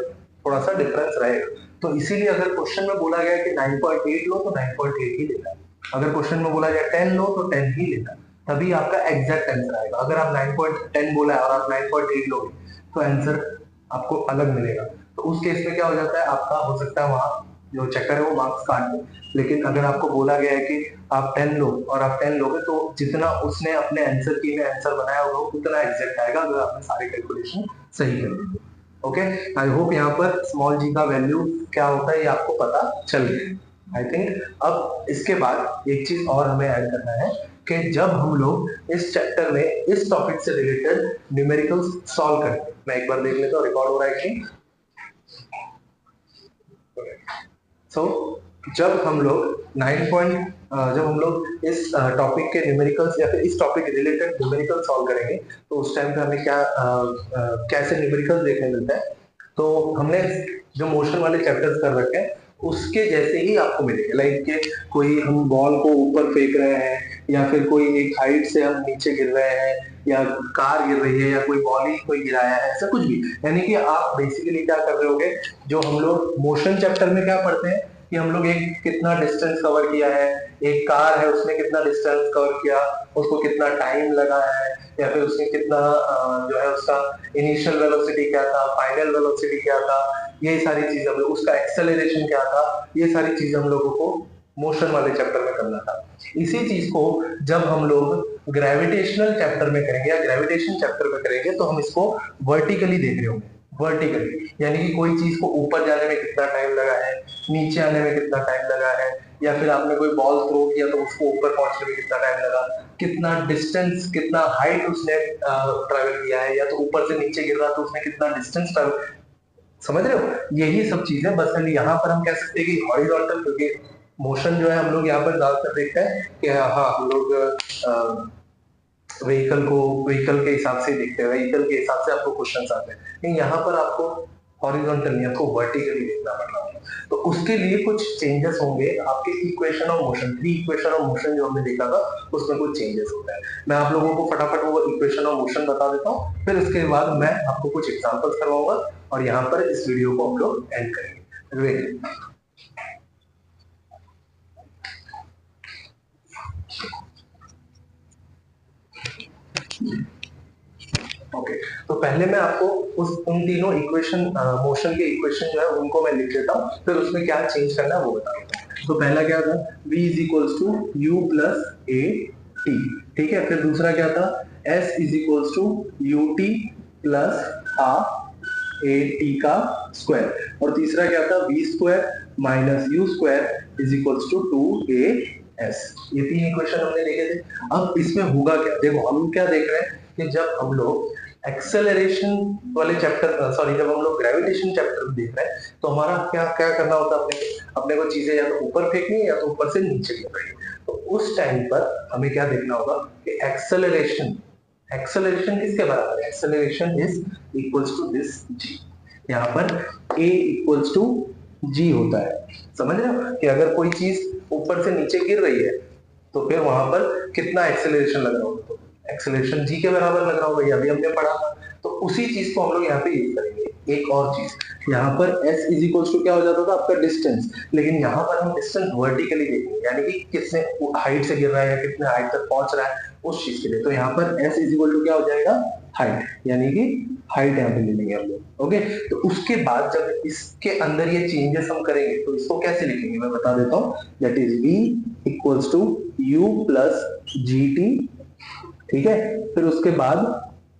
थोड़ा सा डिफरेंस रहेगा। तो इसीलिए अगर क्वेश्चन में बोला गया कि 9.8 लो तो 9.8 ही लेना। अगर क्वेश्चन में बोला गया 10 लो तो 10 ही लेना, तभी आपका एग्जैक्ट आंसर आएगा। अगर आप 9.10 बोला है और आप 9.8 लोगे तो आंसर आपको अलग मिलेगा। तो उस केस में क्या हो जाता है, आपका हो सकता है वहां जो चक्कर है वो मार्क्स काट दे। लेकिन अगर आपको बोला गया है कि आप 10 लो और आप 10 लोगे तो जितना उसने अपने आंसर की में आंसर बनाया होगा उतना एग्जैक्ट आएगा अगर आपने सारे कैलकुलेशन सही कर दिए। ओके, आई होप यहाँ पर स्मॉल g का वैल्यू क्या होता है ये आपको पता चल गया। आई थिंक अब इसके बाद एक चीज और हमें ऐड करना है कि जब हम लोग इस चैप्टर में इस टॉपिक से रिलेटेड न्यूमेरिकल्स सॉल्व करें, मैं एक बार देख लेता हूँ रिकॉर्ड हो रहा है कि जब हम लोग इस टॉपिक के न्यूमेरिकल्स या फिर इस टॉपिक के रिलेटेड न्यूमेरिकल सॉल्व करेंगे तो उस टाइम पे हमें कैसे न्यूमेरिकल्स देखने मिलता है। तो हमने जो मोशन वाले चैप्टर्स कर रखे हैं उसके जैसे ही आपको मिलेगा। लाइक के कोई हम बॉल को ऊपर फेंक रहे हैं या फिर कोई एक हाइट से हम नीचे गिर रहे हैं या कार गिर रही है या कोई बॉल ही कोई गिराया है, ऐसा कुछ भी। यानी कि आप बेसिकली क्या कर रहे होगे, जो हम लोग मोशन चैप्टर में क्या पढ़ते हैं कि हम लोग एक कितना डिस्टेंस कवर किया है, एक कार है उसने कितना डिस्टेंस कवर किया, उसको कितना टाइम लगा है, या फिर उसने कितना जो है उसका इनिशियल वेलोसिटी क्या था, फाइनल वेलोसिटी क्या था, ये सारी चीजें हम लोग, उसका एक्सेलरेशन क्या था, ये सारी चीजें हम लोगों को मोशन वाले चैप्टर में करना था। इसी चीज को जब हम लोग ग्रेविटेशनल चैप्टर में करेंगे या ग्रेविटेशन चैप्टर में करेंगे तो हम इसको वर्टिकली देख रहे होंगे। वर्टिकली यानी कि कोई चीज को ऊपर जाने में कितना टाइम लगा है, नीचे आने में कितना टाइम लगा है, या फिर आपने कोई बॉल थ्रो किया तो उसको ऊपर पहुंचने में कितना टाइम लगा, कितना डिस्टेंस, कितना हाइट उसने ट्रैवल किया है, या तो ऊपर से नीचे गिर रहा तो उसने कितना डिस्टेंस ट्रैवल। समझ रहे हो, यही सब चीजें बस खाली यहाँ पर हम कह सकते हैं कि हॉरिजॉन्टल, क्योंकि मोशन जो है हम लोग यहाँ पर ज्यादातर देखते हैं कि हाँ हम लोग व्हीकल के हिसाब से देखते हैं, व्हीकल के हिसाब से आपको क्वेश्चन आते हैं, लेकिन यहाँ पर आपको हॉरिजॉन्टल नहीं, आपको वर्टिकली देखना पड़ रहा है। तो उसके लिए कुछ चेंजेस होंगे आपके equation of motion, three equation of motion जो हमने देखा था उसमें कुछ चेंजेस होता है। मैं आप लोगों को फटाफट वो इक्वेशन ऑफ मोशन बता देता हूँ, फिर उसके बाद मैं आपको कुछ एग्जांपल्स करवाऊंगा और यहाँ पर इस वीडियो को हम लोग एंड करेंगे। ओके, तो पहले मैं आपको उन तीनों इक्वेशन, मोशन के इक्वेशन जो है उनको मैं लिख लेता हूँ, फिर उसमें क्या चेंज करना है वो बता देता हूँ। तो पहला क्या था, v is equals to U plus A T, ठीक है। फिर दूसरा क्या था, s is equals to U T plus half A T का स्क्वायर, और तीसरा क्या था, v square minus U square is equals to 2as। ये तीन इक्वेशन हमने देखे थे। अब इसमें होगा क्या, देखो हम क्या देख रहे हैं कि जब हम लोग एक्सेलरेशन वाले चैप्टर, सॉरी जब हम लोग ग्रेविटेशन चैप्टर देख रहे हैं, तो हमारा क्या क्या करना होता है, अपने को चीजें या तो ऊपर फेंकनी है या तो ऊपर से नीचे गिर रही है। तो उस टाइम पर हमें क्या देखना होगा कि एक्सेलरेशन, एक्सेलरेशन किसके बराबर है, acceleration is equals to this G. यहाँ पर a इक्वल्स टू g होता है। समझ रहे हो कि अगर कोई चीज ऊपर से नीचे गिर रही है तो फिर वहां पर कितना एक्सेलरेशन लग रहा होगा, एक्सेलरेशन जी के बराबर लग रहा होगा, ये अभी हमने पढ़ा था। तो उसी चीज को हम लोग यहाँ पे यूज करेंगे। एक और चीज, यहाँ पर s इज इक्वल टू क्या हो जाता था आपका डिस्टेंस, लेकिन यहाँ पर हम डिस्टेंस वर्टिकली देखेंगे, यानी कि कितने हाइट से गिर रहा है या कितने हाइट तक पहुंच रहा है उस चीज के लिए। तो यहाँ पर s इज इक्वल टू क्या हो जाएगा, हाइट, यानी कि हाइट यहाँ पे ले लेंगे हम लोग। ओके, तो उसके बाद जब इसके अंदर ये चेंजेस हम करेंगे तो इसको कैसे लिखेंगे मैं बता देता हूँ। That is v equals to u plus G T, ठीक है। फिर उसके बाद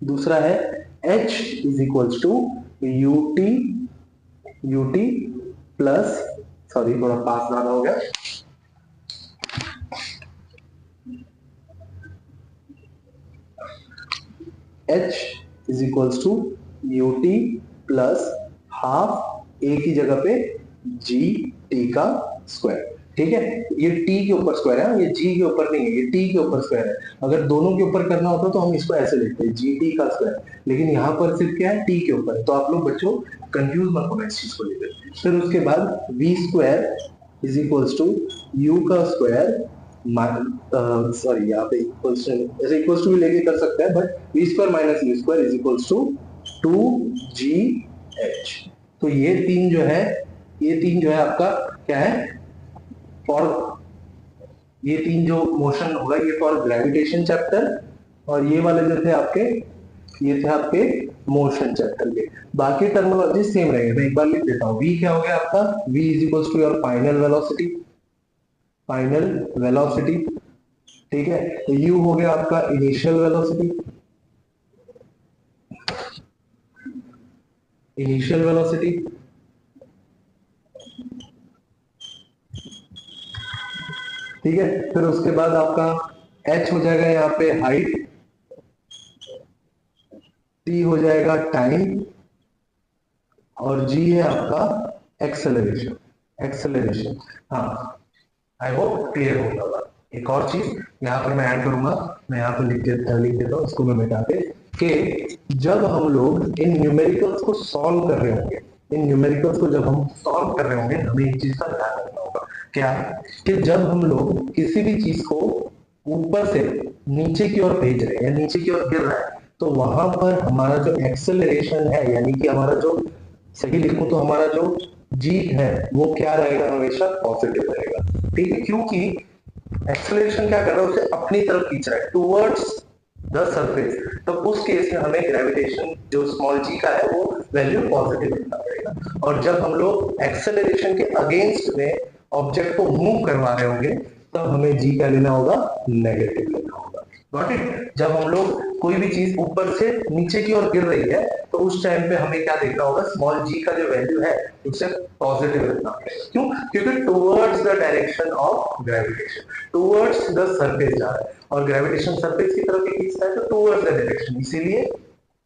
दूसरा है h is equals to U T plus, sorry थोड़ा पास ज्यादा हो गया, h is equals to U T plus half a की जगह पे जी टी का स्क्वायर, ठीक है। ये t के ऊपर स्क्वायर है, ये g के ऊपर नहीं है, ये t के ऊपर स्क्वायर है। अगर दोनों के ऊपर करना होता तो हम इसको ऐसे लिखते हैं gt का स्क्वायर, लेकिन यहाँ पर सिर्फ क्या है, t के ऊपर। तो आप लोग बच्चों कंफ्यूज मत होना इस चीज को लेकर। फिर उसके बाद v square is equals to u का स्क्वायर, सॉरी यहाँ पे ऐसे इक्वल्स टू भी लेके कर सकते हैं, but v square minus u square is equals to 2gh। तो ये तीन जो है आपका क्या है, फॉर ये तीन जो मोशन होगा ये फॉर ग्रेविटेशन चैप्टर, और ये वाले जो थे आपके, ये थे आपके मोशन चैप्टर के। बाकी टर्मिनोलॉजी सेम रहेगी, मैं एक बार लिख देता हूँ। v क्या हो गया आपका, v is equals to your final velocity, ठीक है। तो u हो गया आपका इनिशियल वेलोसिटी, ठीक है। फिर उसके बाद आपका h हो जाएगा यहाँ पे हाइट, t हो जाएगा टाइम, और g है आपका एक्सेलरेशन। हाँ, आई होप क्लियर होगा। एक और चीज यहाँ पर मैं ऐड करूंगा, मैं यहाँ पर लिख देता हूँ, इसको मैं मिटा के, कि जब हम लोग इन न्यूमेरिकल्स को सॉल्व कर रहे होंगे, हमें एक चीज का ध्यान रखना होगा, क्या, कि जब हम लोग किसी भी चीज को ऊपर से नीचे की ओर भेज रहे हैं या नीचे की ओर गिर रहा है, तो वहां पर हमारा जो एक्सेलरेशन है, यानी कि हमारा जो, सही लिखूं तो हमारा जो जी है वो क्या रहेगा, हमेशा पॉजिटिव रहेगा, ठीक है। क्योंकि एक्सेलरेशन क्या कर रहा है, उसे अपनी तरफ खींच रहा है, टुवर्ड्स द सरफेस। तो उस केस में हमें ग्रेविटेशन जो स्मॉल जी का है वो वैल्यू पॉजिटिव लिखना पड़ेगा। और जब हम लोग एक्सेलरेशन के अगेंस्ट में ऑब्जेक्ट को मूव करवा रहे होंगे तब हमें जी क्या लेना होगा, नेगेटिव लेना होगा। Got it. जब हम लोग कोई भी चीज ऊपर से नीचे की ओर गिर रही है तो उस टाइम पे हमें क्या देखना होगा, स्मॉल जी का जो वैल्यू है उसे पॉजिटिव रखना पड़ेगा। क्यों, क्योंकि towards the direction of gravitation, towards the surface जा रहा है और ग्रेविटेशन सरफेस की तरफ खींचता है, तो टुवर्ड्स द डायरेक्शन, इसीलिए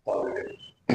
पॉजिटिव।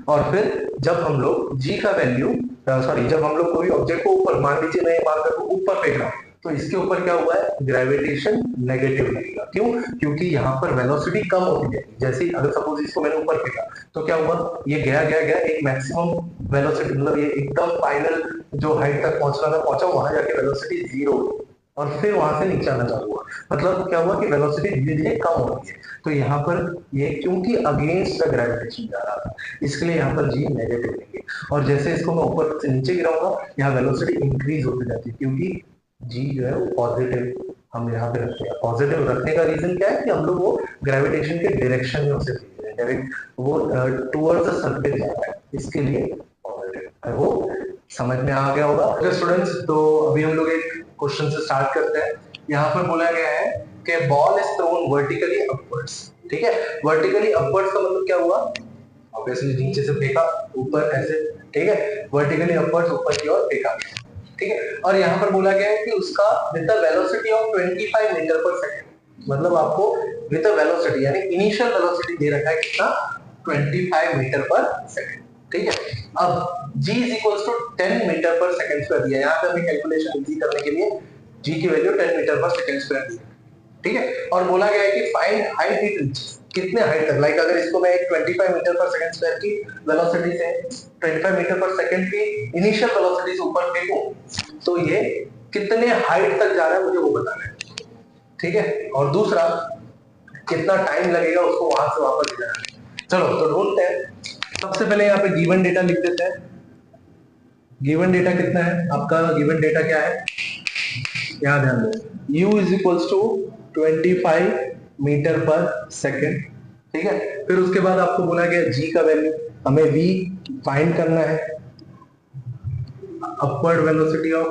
और फिर जब हम लोग g का वैल्यू जब हम लोग कोई ऑब्जेक्ट को ऊपर, मान लीजिए मैं मार्कर को ऊपर फेंक रहा हूँ, तो इसके ऊपर क्या हुआ है, ग्रेविटेशन नेगेटिव लगेगा। क्यों? क्योंकि यहाँ पर वेलोसिटी कम होती है। जैसे अगर सपोज इसको मैंने ऊपर फेंका तो क्या हुआ, ये गया गया गया, एक मैक्सिमम वेलोसिटी, मतलब ये एकदम फाइनल जो हाइट तक पहुंचना था पहुंचा, वहां जाके वेलोसिटी 0 और फिर वहां से नीचे आना चालू हुआ। मतलब क्या हुआ कि वेलोसिटी धीरे धीरे कम हो रही है। तो यहाँ पर ये क्योंकि अगेंस्ट द ग्रेविटेशन जा रहा था, इसके लिए यहाँ पर जी नेगेटिव लेंगे। और जैसे इसको मैं ऊपर से नीचे गिराऊंगा, यहाँ वेलोसिटी इंक्रीज होती जाती है, क्योंकि जी जो है वो पॉजिटिव हम यहाँ पे रखते हैं। पॉजिटिव रखने का रीजन क्या है कि हम लोग वो ग्रेविटेशन के डायरेक्शन में उसे डायरेक्ट वो टुवर्ड्स द सरफेस जा रहा है, इसके लिए पॉजिटिव। आई होप समझ में आ गया होगा। ओके स्टूडेंट्स, तो अभी हम लोग एक क्वेश्चन से स्टार्ट करते हैं। यहाँ पर बोला गया है कि ball is thrown vertically upwards. ठीक है, वर्टिकली अपवर्ड्स का मतलब क्या हुआ, ऑब्वियसली नीचे से फेंका ऊपर ऐसे, ठीक है, वर्टिकली अपवर्ड्स ऊपर की ओर फेंका, ठीक है। और यहाँ पर बोला गया है कि उसका with the velocity of 25 metre पर सेकंड, मतलब आपको विद द वेलोसिटी यानी इनिशियल वेलोसिटी दे रखा है कितना, 25 मीटर पर सेकंड, ठीक है। अब g is equals to 10 metre पर सेकंड स्क्वायर दिया है। यहाँ पे हमें कैलकुलेशन इजी करने के लिए g की वैल्यू 10 मीटर पर सेकंड स्क्वायर दी है, ठीक है। और बोला गया है कि फाइंड हाइट इट रीचेस, कितने हाइट तक, लाइक अगर इसको मैं एक 25 मीटर पर सेकंड स्क्वायर की वेलोसिटी से 25 मीटर पर सेकंड की इनिशियल वेलोसिटी से ऊपर फेंकूं, तो ये कितने हाइट तक जा रहा है मुझे वो बताना है, ठीक है। और दूसरा कितना टाइम लगेगा उसको वहां से वापस ले जाने में। चलो तो ढूंढते हैं। सबसे पहले यहाँ पे गिवन डेटा लिख देते हैं। गिवन डेटा कितना है आपका, गिवन डेटा क्या है, यहाँ ध्यान दो, u is equals to 25 metre पर सेकेंड, ठीक है। फिर उसके बाद आपको बोला गया g का वैल्यू, हमें v फाइंड करना है, upward velocity of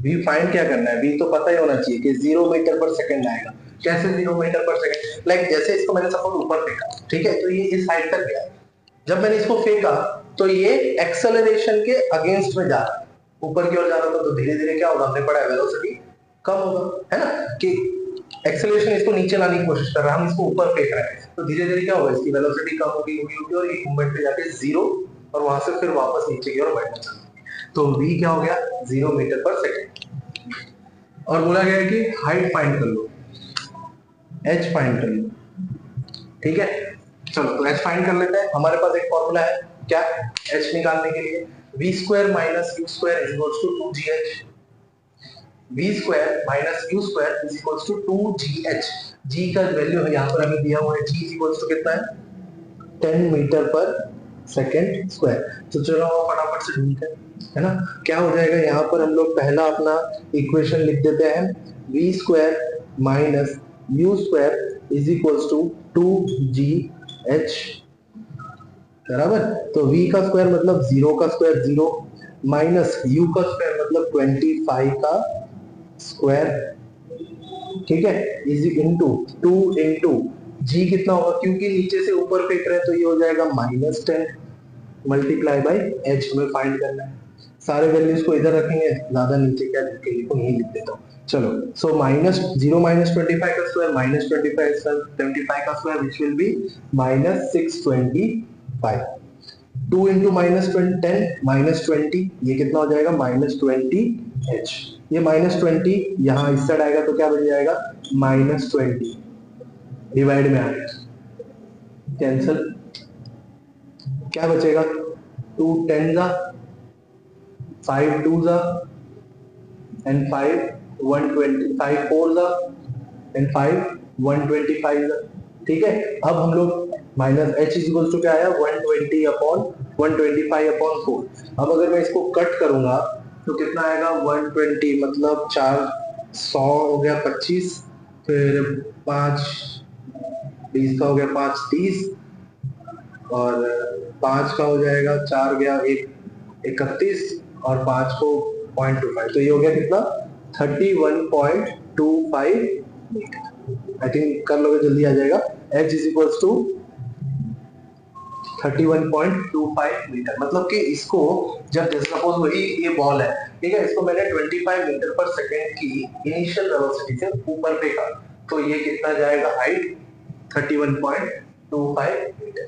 v find क्या करना है, v तो पता ही होना चाहिए कि 0 मीटर पर सेकेंड आएगा। कैसे 0 मीटर पर सेकेंड, लाइक जैसे इसको मैंने सपोज ऊपर फेंका, ठीक है, तो ये इस हाइट तक गया। जब मैंने इसको फेंका तो ये एक्सेलरेशन के अगेंस्ट में जा रहा है, ऊपर की ओर जा रहा था, तो धीरे धीरे क्या होगा, हमने पढ़ा है वेलोसिटी कम होगा, है ना, कि एक्सेलरेशन इसको नीचे लाने की कोशिश कर रहा है, हम इसको ऊपर फेंक रहे हैं, तो धीरे धीरे क्या होगा, इसकी वेलोसिटी कम होगी और ये मूवमेंट पे जाके 0 और वहां से फिर वापस नीचे की ओर बढ़ना चाहिए। तो v क्या हो गया, 0 मीटर पर सेकेंड। और बोला गया है कि हाइट फाइंड कर लो, h फाइंड कर लो, ठीक है। चलो तो h फाइंड कर लेते हैं। हमारे पास एक फॉर्मूला है, क्या, h निकालने के लिए v square minus u square is equals to 2gh, v square minus u square is equals to 2gh। g का वैल्यू है यहाँ पर हमें दिया हुआ है, g इज इक्वल्स टू कितना है, 10 मीटर पर सेकेंड स्क्वायर। तो चलो फटाफट से ढूंढते हैं, है ना, क्या हो जाएगा। यहाँ पर हम लोग पहला अपना इक्वेशन लिख देते हैं, v square minus u square is equals to 2gh, बराबर। तो v का स्क्वायर मतलब 0 का स्क्वायर 0 माइनस u का स्क्वायर मतलब 25 का स्क्वायर, ठीक है, इज इनटू 2 इनटू g कितना होगा, क्योंकि नीचे से ऊपर फेंक रहे हैं तो ये हो जाएगा -10 मल्टीप्लाई बाई h, हमें फाइंड करना है। सारे वैल्यूज को इधर रखेंगे, ज्यादा नीचे क्या लिख के लिखूं, यही लिख देता हूँ। चलो सो -0 माइनस 25 का स्क्वायर माइनस 25 का square which will be -625। 2 into -10 -20, ये कितना हो जाएगा, -20h। ये -20 यहाँ इस साइड आएगा तो क्या बन जाएगा, -20 डिवाइड में आ गया, कैंसल, क्या बचेगा, 2 10 जा, 5 2 जा एंड 5 120, 5 4 जा एंड 5 125 जा, ठीक है। अब हम लोग minus h is equal to क्या आया, 120 अपॉन 125 अपॉन 4। अब अगर मैं इसको कट करूंगा तो कितना आएगा, 120 मतलब 400 हो गया 25, फिर 5 20 का हो गया 5 30, और 5 का हो जाएगा 4 गया 1 31, और 5 को 0.25, तो ये हो गया कितना, 31.25 मीटर। आई थिंक कर लोगे जल्दी आ जाएगा। h is equals to 31.25 metre, मतलब कि इसको जब जैसे सपोज वही ये बॉल है, ठीक है, इसको मैंने 25 मीटर पर सेकेंड की इनिशियल वेलोसिटी से ऊपर फेंका, तो ये कितना जाएगा हाइट, 31.25 मीटर।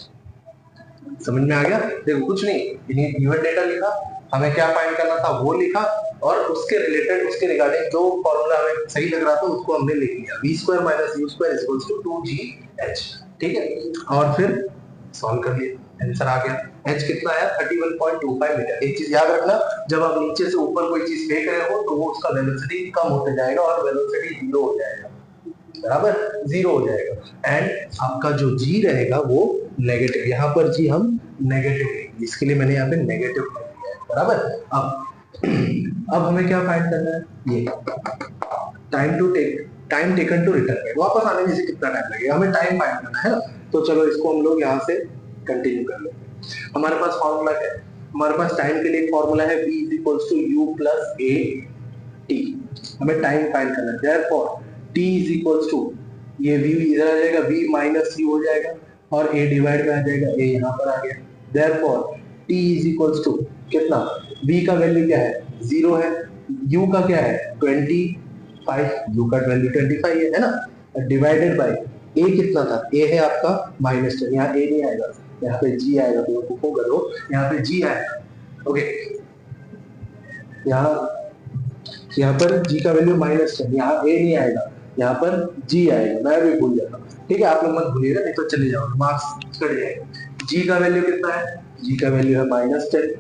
समझ में आ गया? देखो कुछ नहीं, गिवन डेटा लिखा, हमें क्या फाइंड करना था वो लिखा, और उसके रिलेटेड उसके रिगार्डिंग जो फॉर्मूला हमें सही लग रहा था उसको हमने लिख लिया, v square minus u square is equals to 2gh। ठीक है, और फिर सॉल्व कर लिया, आंसर आ गया। h कितना आया? 31.25 मीटर। एक चीज याद रखना, जब आप नीचे से ऊपर कोई चीज फेंक रहे हो तो वो उसका वेलोसिटी कम होते जाएगा और वेलोसिटी जीरो हो जाएगा, बराबर, जीरो हो जाएगा। एंड आपका जो g रहेगा वो नेगेटिव, यहाँ पर g हम नेगेटिव, इसके लिए मैंने यहाँ पे नेगेटिव कर दिया है, बराबर। अब हमें क्या फाइंड करना है? ये टाइम टेकन टू रिटर्न, वापस आने में कितना टाइम लगेगा, हमें टाइम फाइंड करना है ना। तो चलो इसको हम लोग यहाँ से कंटिन्यू कर लेते। हमारे पास फॉर्मूला क्या है? हमारे पास टाइम के लिए फॉर्मूला है v is equals to u plus a t। हमें टाइम फाइंड करना है, therefore t is equals to, ये v इधर आ जाएगा, v माइनस u हो जाएगा, और a डिवाइड में आ जाएगा, a यहाँ पर आ गया। Therefore t is equals to कितना? v का वैल्यू क्या है? 0 है, u का क्या है? 25, u का वैल्यू 25 है ना, डिवाइडेड बाय a कितना था? a है आपका -10, यहाँ a नहीं आएगा, यहाँ पे g आएगा, तो आपको करो यहाँ पे g आएगा। ओके, यहाँ पर g का वैल्यू -10, यहाँ a नहीं आएगा, यहाँ पर g आएगा, मैं भी भूल जाता। ठीक है, आप लोग मत भूलिएगा, नहीं तो चले जाओ, मार्क्स कट जाएगा। g का वैल्यू कितना है? g का वैल्यू है -10,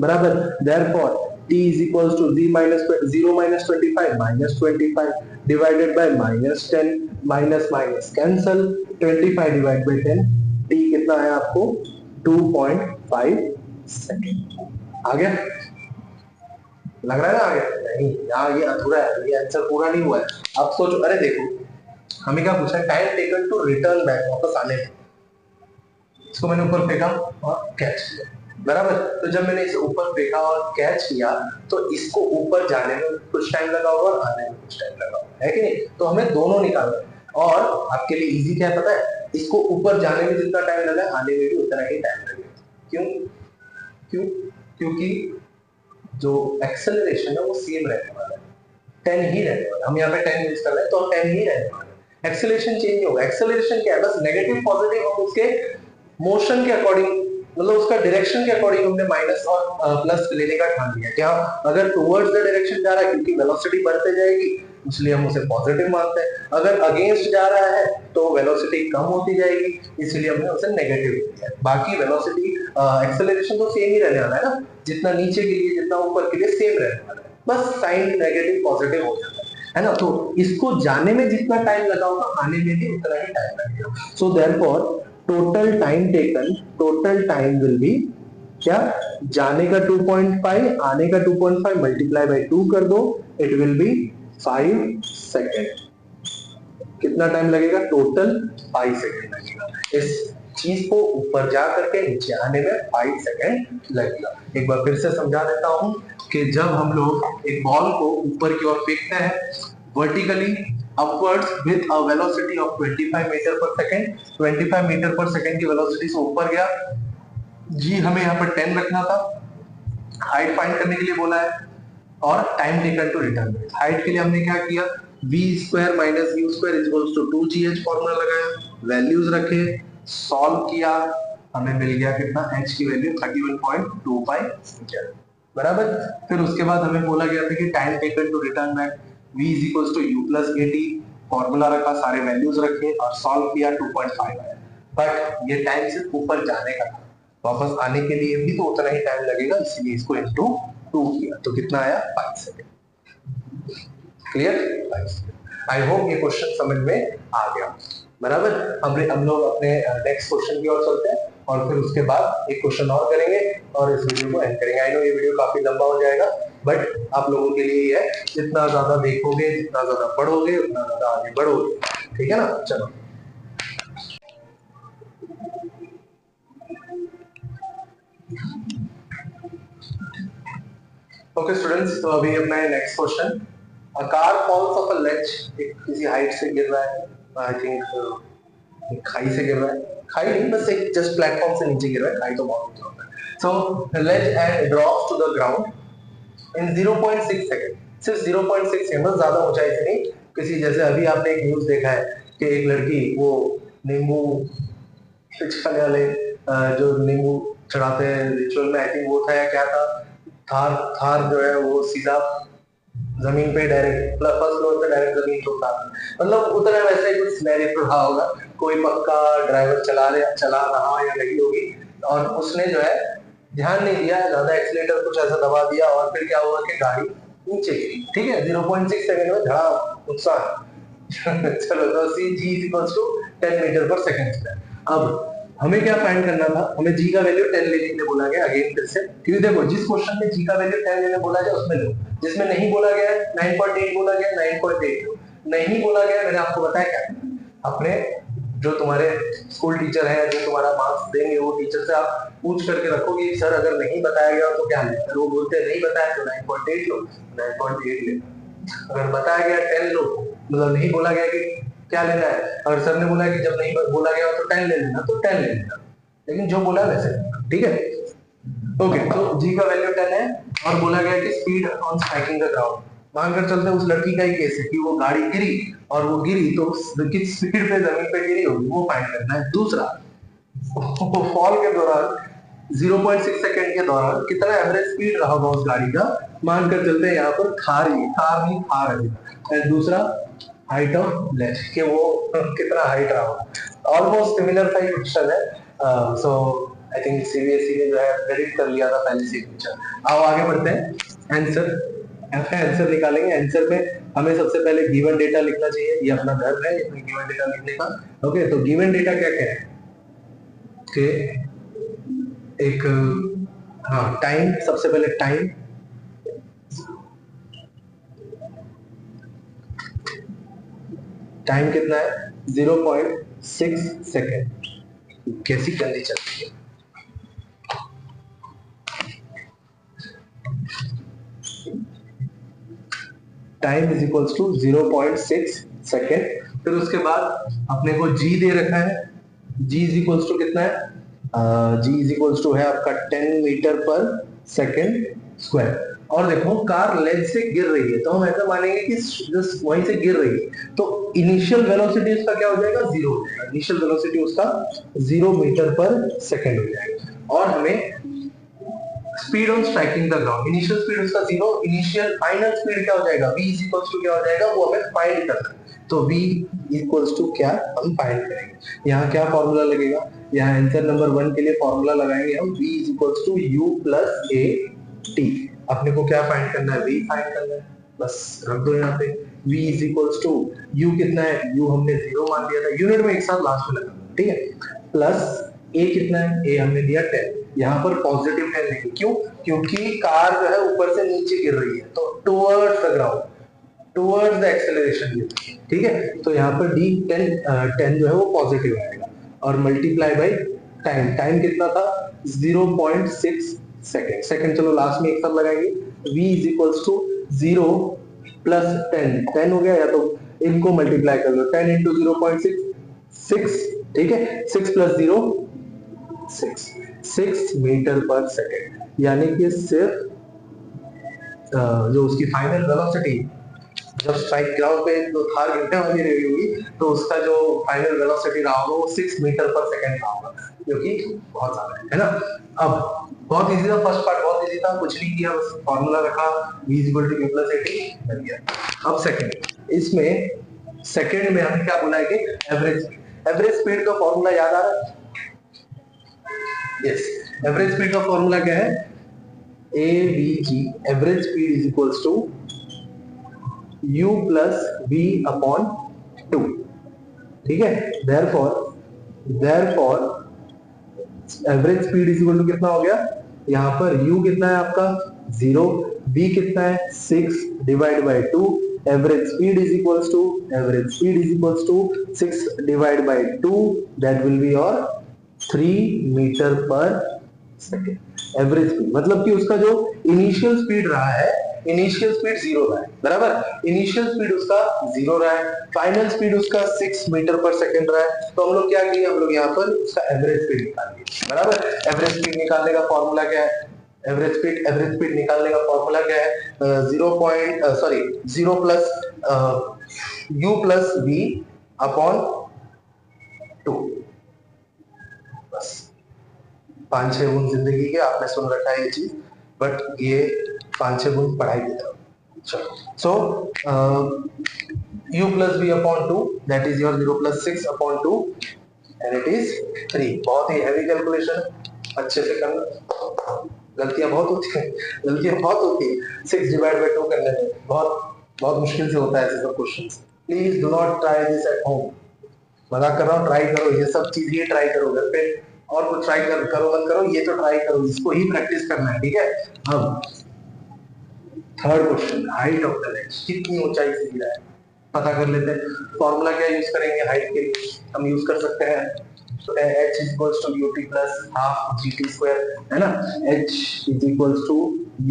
बराबर। Therefore t is equals to 0 minus 25 minus 25 divided by -10 minus minus cancel, 25 divided by 10, t कितना है आपको? 2.5 सेकेंड। आ गया? लग रहा है ना आ गया? नहीं, यहाँ ये अधूरा है, ये आंसर पूरा नहीं हुआ है। अब सोचो, अरे देखो हमें क्या पूछा है? Time taken to return back, वापस आने में। इसको मैंने ऊपर फेंका और कैच किया, बराबर। तो जब मैंने इसे ऊपर फेंका और कैच किया तो इसको ऊपर जाने में कुछ टाइम लगा होगा और आने में कुछ टाइम लगा होगा, है कि नहीं? तो हमें दोनों निकालना है, और आपके लिए इजी क्या है पता है? इसको ऊपर जाने में जितना टाइम लगा आने में भी उतना ही टाइम लगेगा। क्यों? क्यों? क्योंकि जो एक्सेलरेशन है वो सेम रहने वाला है, 10 ही रहने वाला है। हम यहाँ पे 10 यूज कर रहे हैं तो 10 ही रहने वाला है। एक्सेलरेशन चेंज होगा। एक्सेलरेशन क्या है? बस नेगेटिव पॉजिटिव हम उसके मोशन के अकॉर्डिंग, मतलब उसका डायरेक्शन के अकॉर्डिंग हमने माइनस और प्लस लेने का ठान लिया। क्या अगर टुवर्ड्स द डायरेक्शन जा रहा है, क्योंकि वेलोसिटी बढ़ते जाएगी इसलिए हम उसे पॉजिटिव मानते हैं। अगर अगेंस्ट जा रहा है तो वेलोसिटी कम होती जाएगी, इसलिए हमने उसे नेगेटिव लिया। बाकी वेलोसिटी एक्सेलरेशन तो सेम ही रहने वाला है ना, जितना नीचे के लिए जितना ऊपर के लिए सेम रहने वाला है, बस साइन नेगेटिव पॉजिटिव हो जाता है ना। तो इसको जाने में जितना टाइम लगा होगा आने में भी उतना ही टाइम लगेगा। So therefore total time will be क्या? जाने का 2.5, आने का 2.5 मल्टीप्लाई बाय 2 कर दो, इट विल बी 5 सेकेंड। कितना टाइम लगेगा? टोटल 5 सेकेंड लगेगा। इस चीज को ऊपर जा करके नीचे आने में 5 सेकेंड लगेगा। एक बार फिर से समझा देता हूं कि जब हम लोग एक बॉल को ऊपर की ओर फेंकते हैं vertically upwards with a velocity of 25 metre पर सेकेंड, 25 मीटर पर सेकेंड की वेलोसिटी से ऊपर गया, जी हमें यहाँ पर 10 रखना था, हाइट फाइंड करने के लिए बोला है, और time taken to return. Height के लिए हमने क्या किया? v square minus u square is equals to 2gh formula लगाया, वैल्यूज रखे, सॉल्व किया, हमें मिल गया कितना? h की वैल्यू 31.25 मीटर, बराबर। फिर उसके बाद हमें बोला गया था कि time taken to return back v is equals to u plus at, formula रखा, सारे वैल्यूज रखे और सॉल्व किया, 2.5 आया। बट ये टाइम सिर्फ ऊपर जाने का था, वापस आने के लिए भी तो उतना ही टाइम लगेगा, इसलिए इसको इनटू 2 किया, तो कितना आया? 5 second. Clear? 5 second. I hope ये क्वेश्चन समझ में आ गया, बराबर। हम लोग अपने नेक्स्ट क्वेश्चन की ओर चलते हैं और फिर उसके बाद एक क्वेश्चन और करेंगे और इस वीडियो को एंड करेंगे। आई नो ये वीडियो काफी लंबा हो जाएगा, बट आप लोगों के लिए ये है, जितना ज्यादा देखोगे, जितना ज्यादा पढ़ोगे, उतना ज्यादा आगे बढ़ोगे। ठीक है ना? चलो ओके स्टूडेंट्स, तो अभी अपना next question. A car falls off a ledge, किसी हाइट से गिर रहा है, आई थिंक खाई से गिर रहा है, खाई नहीं, बस एक जस्ट प्लेटफॉर्म से नीचे गिर रहा है, खाई तो बहुत ऊंचा होता है। So the ledge and drops to the ground in 0.6 second, सिर्फ 0.6 सेकंड, बस ज्यादा ऊंचाई से नहीं। किसी जैसे अभी आपने एक न्यूज देखा है कि एक लड़की वो नींबू पिचकाने वाले जो नींबू चढ़ाते हैं रिचुअल में, आई थिंक वो था या क्या था, थार थार जो है वो सीधा जमीन पे डायरेक्ट फर्स्ट फ्लोर पे डायरेक्ट जमीन पे उतार, मतलब उतना वैसे ही कुछ सिनेरियो रहा होगा। कोई पक्का ड्राइवर चला रहा या लगी होगी, और उसने जो है ध्यान नहीं दिया ज्यादा, एक्सीलेटर कुछ ऐसा दबा दिया, और फिर क्या हुआ कि गाड़ी नीचे गिरी। ठीक है, 0.6 सेकंड में धड़ा नुकसान। चलो, तो जी इक्वल्स टू 10 मीटर पर सेकंड। अब हमें क्या फाइंड करना था, हमें जी का वैल्यू 10 लेने के लिए बोला गया। अगेन फिर से, क्योंकि देखो जिस क्वेश्चन में जी का वैल्यू 10 लेने बोला गया उसमें लो, जिसमें नहीं बोला गया है 9.8 बोला गया 9.8 लो, नहीं बोला गया मैंने आपको बताया क्या, अपने जो तुम्हारे स्कूल टीचर है, जो तुम्हारा मार्क्स देंगे, वो टीचर से आप पूछ करके रखो कि सर अगर नहीं बताया गया तो क्या लें। वो बोलते हैं नहीं बताया तो 9.8 लो, 9.8 ले। अगर बताया गया 10 लो, मतलब नहीं बोला गया कि क्या लेना है, अगर सर ने बोला कि जब नहीं बोला गया तो 10 ले लेना तो 10 ले लेना, लेकिन जो बोला वैसे। ठीक है, ओके। तो जी का वैल्यू 10 है, और बोला गया कि speed on striking the ground. मानकर चलते हैं उस लड़की का ही केस है कि वो गाड़ी गिरी, और वो गिरी तो किस स्पीड पे जमीन पे गिरी होगी वो फाइंड करना है। दूसरा, फॉल के दौरान 0.6 सेकंड के दौरान कितना एवरेज स्पीड रहा होगा उस गाड़ी का। मानकर चलते हैं यहाँ पर थार नहीं थार है। एंड दूसरा, हाइट ऑफ लेज, कि वो कितना हाइट रहा होगा। ऑलमोस्ट सिमिलर सा ही क्वेश्चन है। सो आई थिंक सीबीएसई ने जो है प्रेडिक्ट कर लिया था पहले से क्वेश्चन। आओ आगे बढ़ते हैं। आंसर निकालेंगे। आंसर में हमें सबसे पहले गिवन डेटा लिखना चाहिए, ये अपना धर्म है इसमें गिवन डेटा लिखने का। ओके, तो गिवन डेटा क्या क्या है कि एक, हाँ टाइम, सबसे पहले टाइम, टाइम कितना है 0.6 सेकेंड। कैसी गंदी चलती है। Time is equals to 0.6 second. फिर उसके बाद अपने को जी दे रखा है, जी इज इक्वल्स टू कितना है, जी इज इक्वल्स टू है आपका 10 मीटर पर सेकेंड स्क्वायर। और देखो कार लेग से गिर रही है, तो हम ऐसा मानेंगे कि जस्ट वहीं से गिर रही है, तो इनिशियल वेलोसिटी उसका क्या हो जाएगा, जीरो हो जाएगा। इनिशियल वेलोसिटी उसका 0 मीटर पर सेकेंड हो जाएगा। और हमें speed on striking the ground, initial speed उसका 0, इनिशियल फाइनल स्पीड क्या हो जाएगा, v इज इक्वल्स टू क्या हो जाएगा, वो हमें फाइंड करना है। तो v इक्वल्स टू क्या हम फाइंड करेंगे। यहाँ क्या फॉर्मूला लगेगा, यहाँ आंसर नंबर 1 के लिए फॉर्मूला लगाएंगे हम, v is equals to u plus a t। अपने को क्या फाइंड करना है, v फाइंड करना है, बस रख दो यहाँ पे। v is equals to u कितना है, u हमने 0 मान दिया था, यूनिट में एक साथ लास्ट में लगा, ठीक है, प्लस a कितना है, a हमने दिया 10। यहाँ पर पॉजिटिव 10 लेंगे, क्यों, क्योंकि कार जो है ऊपर से नीचे गिर रही है, तो towards the ground, towards the acceleration, ठीक है। तो यहाँ पर d 10 जो है वो पॉजिटिव आएगा, और मल्टीप्लाई बाई टाइम, टाइम कितना था 0.6 सेकेंड। सेकेंड चलो लास्ट में एक साथ लगाएंगे, v is equals to 0 plus 10, 10 हो गया, या तो इनको मल्टीप्लाई कर लो, 10 इंटू 0.6, ठीक है, 6 प्लस 0 6 मीटर पर सेकेंड, यानी कि सिर्फ जो उसकी फाइनल वेलोसिटी, जब स्ट्राइक ग्राउंड पे जो थार गिरने वाली रही होगी, तो उसका जो फाइनल वेलोसिटी रहा होगा वो 6 मीटर पर सेकेंड रहा होगा, जो कि बहुत ज्यादा है ना। अब बहुत इजी था, फर्स्ट पार्ट बहुत इजी था, कुछ नहीं किया, बस फॉर्मूला रखा, v = u + at बन गया। अब सेकेंड, इसमें सेकेंड में हमें क्या बोला है कि एवरेज स्पीड का फॉर्मूला याद आ रहा है, यस, एवरेज स्पीड का फॉर्मूला क्या है, avg, average speed is equals to u plus v upon 2, ठीक है। Therefore average speed is equal to कितना हो गया, यहाँ पर u कितना है आपका 0, v कितना है 6 divide by 2, average speed is equals to 6 divide by 2, that will be your 3 metre पर सेकेंड। एवरेज स्पीड मतलब कि उसका जो इनिशियल स्पीड रहा है, इनिशियल स्पीड 0 रहा है, बराबर, इनिशियल स्पीड उसका 0 रहा है, फाइनल स्पीड उसका 6 मीटर पर सेकेंड रहा है। तो हम लोग क्या किए, हम लोग यहाँ पर उसका एवरेज स्पीड निकालेंगे, बराबर। एवरेज स्पीड निकालने का फॉर्मूला क्या है, एवरेज स्पीड निकालने का फॉर्मूला क्या है, 0 plus u plus v upon 2, बस 5-6 बूंद जिंदगी के, आपने सुन रखा है ये चीज, बट ये 5-6 बूंद पढ़ाई की तरफ। चलो, सो u plus v upon 2 that is your 0 plus 6 upon 2 and it is 3। बहुत ही हैवी कैलकुलेशन है, अच्छे से करना। गलतियां बहुत होती है, गलतियां बहुत होती है 6 डिवाइड बाय 2 करने में, बहुत मुश्किल से होता है ऐसे सब questions. Please do not try this at home. मजाक कर रहा हूँ, ट्राई करो ये सब चीज, ये ट्राई करो घर पे, और कुछ ट्राई करो मत करो, ये तो ट्राई करो, इसको ही प्रैक्टिस करना है, ठीक है। अब third question, height of the leg, कितनी ऊंचाई से गिरा है पता कर लेते हैं। फॉर्मूला क्या यूज करेंगे हाइट के लिए, हम यूज कर सकते हैं तो h is equals to ut plus half gt square, है ना। h is equals to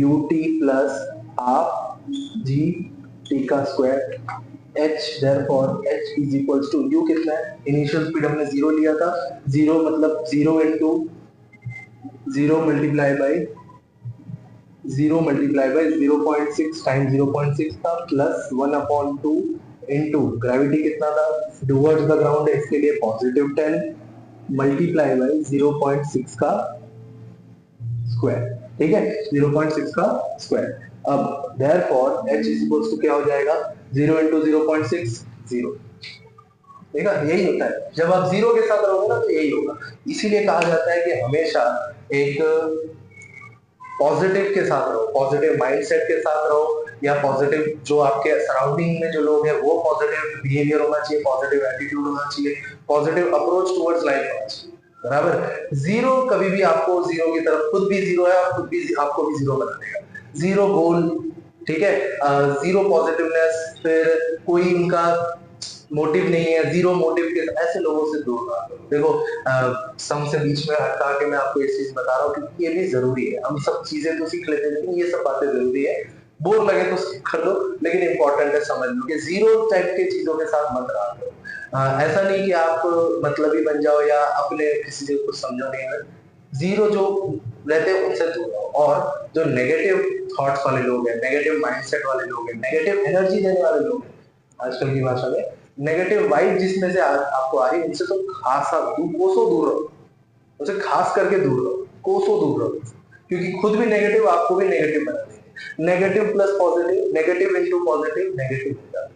ut plus half gt का square. h therefore h is equals to u कितना है, इनिशियल स्पीड हमने 0 लिया था, 0 मतलब 0 into 0 मल्टीप्लाई बाय 0.6 टाइम 0.6 था प्लस 1/2 इनटू ग्रेविटी कितना था, टुवर्ड्स द ग्राउंड है, इसके लिए पॉजिटिव 10 मल्टीप्लाई बाय 0.6 का स्क्वायर, ठीक है, 0.6 का स्क्वायर। अब therefore h is equals to क्या हो जाएगा, 0 into 0.6 0, ठीक है। यही होता है जब आप 0 के साथ रहोगे ना तो यही होगा। इसीलिए कहा जाता है कि हमेशा एक पॉजिटिव के साथ रहो, पॉजिटिव माइंडसेट के साथ रहो, या पॉजिटिव जो आपके सराउंडिंग में जो लोग हैं वो पॉजिटिव बिहेवियर होना चाहिए, पॉजिटिव एटीट्यूड होना चाहिए, पॉजिटिव अप्रोच टुवर्ड्स लाइफ होना चाहिए, बराबर। 0 कभी भी आपको 0 की तरफ, खुद भी 0 है और खुद भी आपको भी 0 बना देगा। 0 गोल, ठीक है, 0 पॉजिटिवनेस, फिर कोई उनका मोटिव नहीं है, 0 मोटिव के, ऐसे लोगों से दूर रहो। देखो सम से बीच में हटा के मैं आपको इस चीज बता रहा हूँ क्योंकि ये भी जरूरी है। हम सब चीजें तो सीख लेते हैं लेकिन ये सब बातें जरूरी है, बोर लगे तो कर दो लेकिन इंपॉर्टेंट है समझ लो कि 0 टाइप के चीजों के साथ मत रहा करो। ऐसा नहीं कि आप मतलब ही बन जाओ या अपने किसी से कुछ समझो नहीं है। 0 जो रहते हैं उनसे दूर रहो, और जो नेगेटिव थॉट्स वाले लोग हैं, नेगेटिव माइंडसेट वाले लोग हैं, नेगेटिव एनर्जी देने वाले लोग हैं, आजकल की भाषा में नेगेटिव वाइब जिसमें से आपको आ रही है, उनसे तो खासा कोसों दूर रहो, उनसे खास करके दूर रहो, कोसों दूर रहो, क्योंकि खुद भी नेगेटिव आपको भी नेगेटिव बना देंगे। Negative plus positive, negative into positive negative हो जाता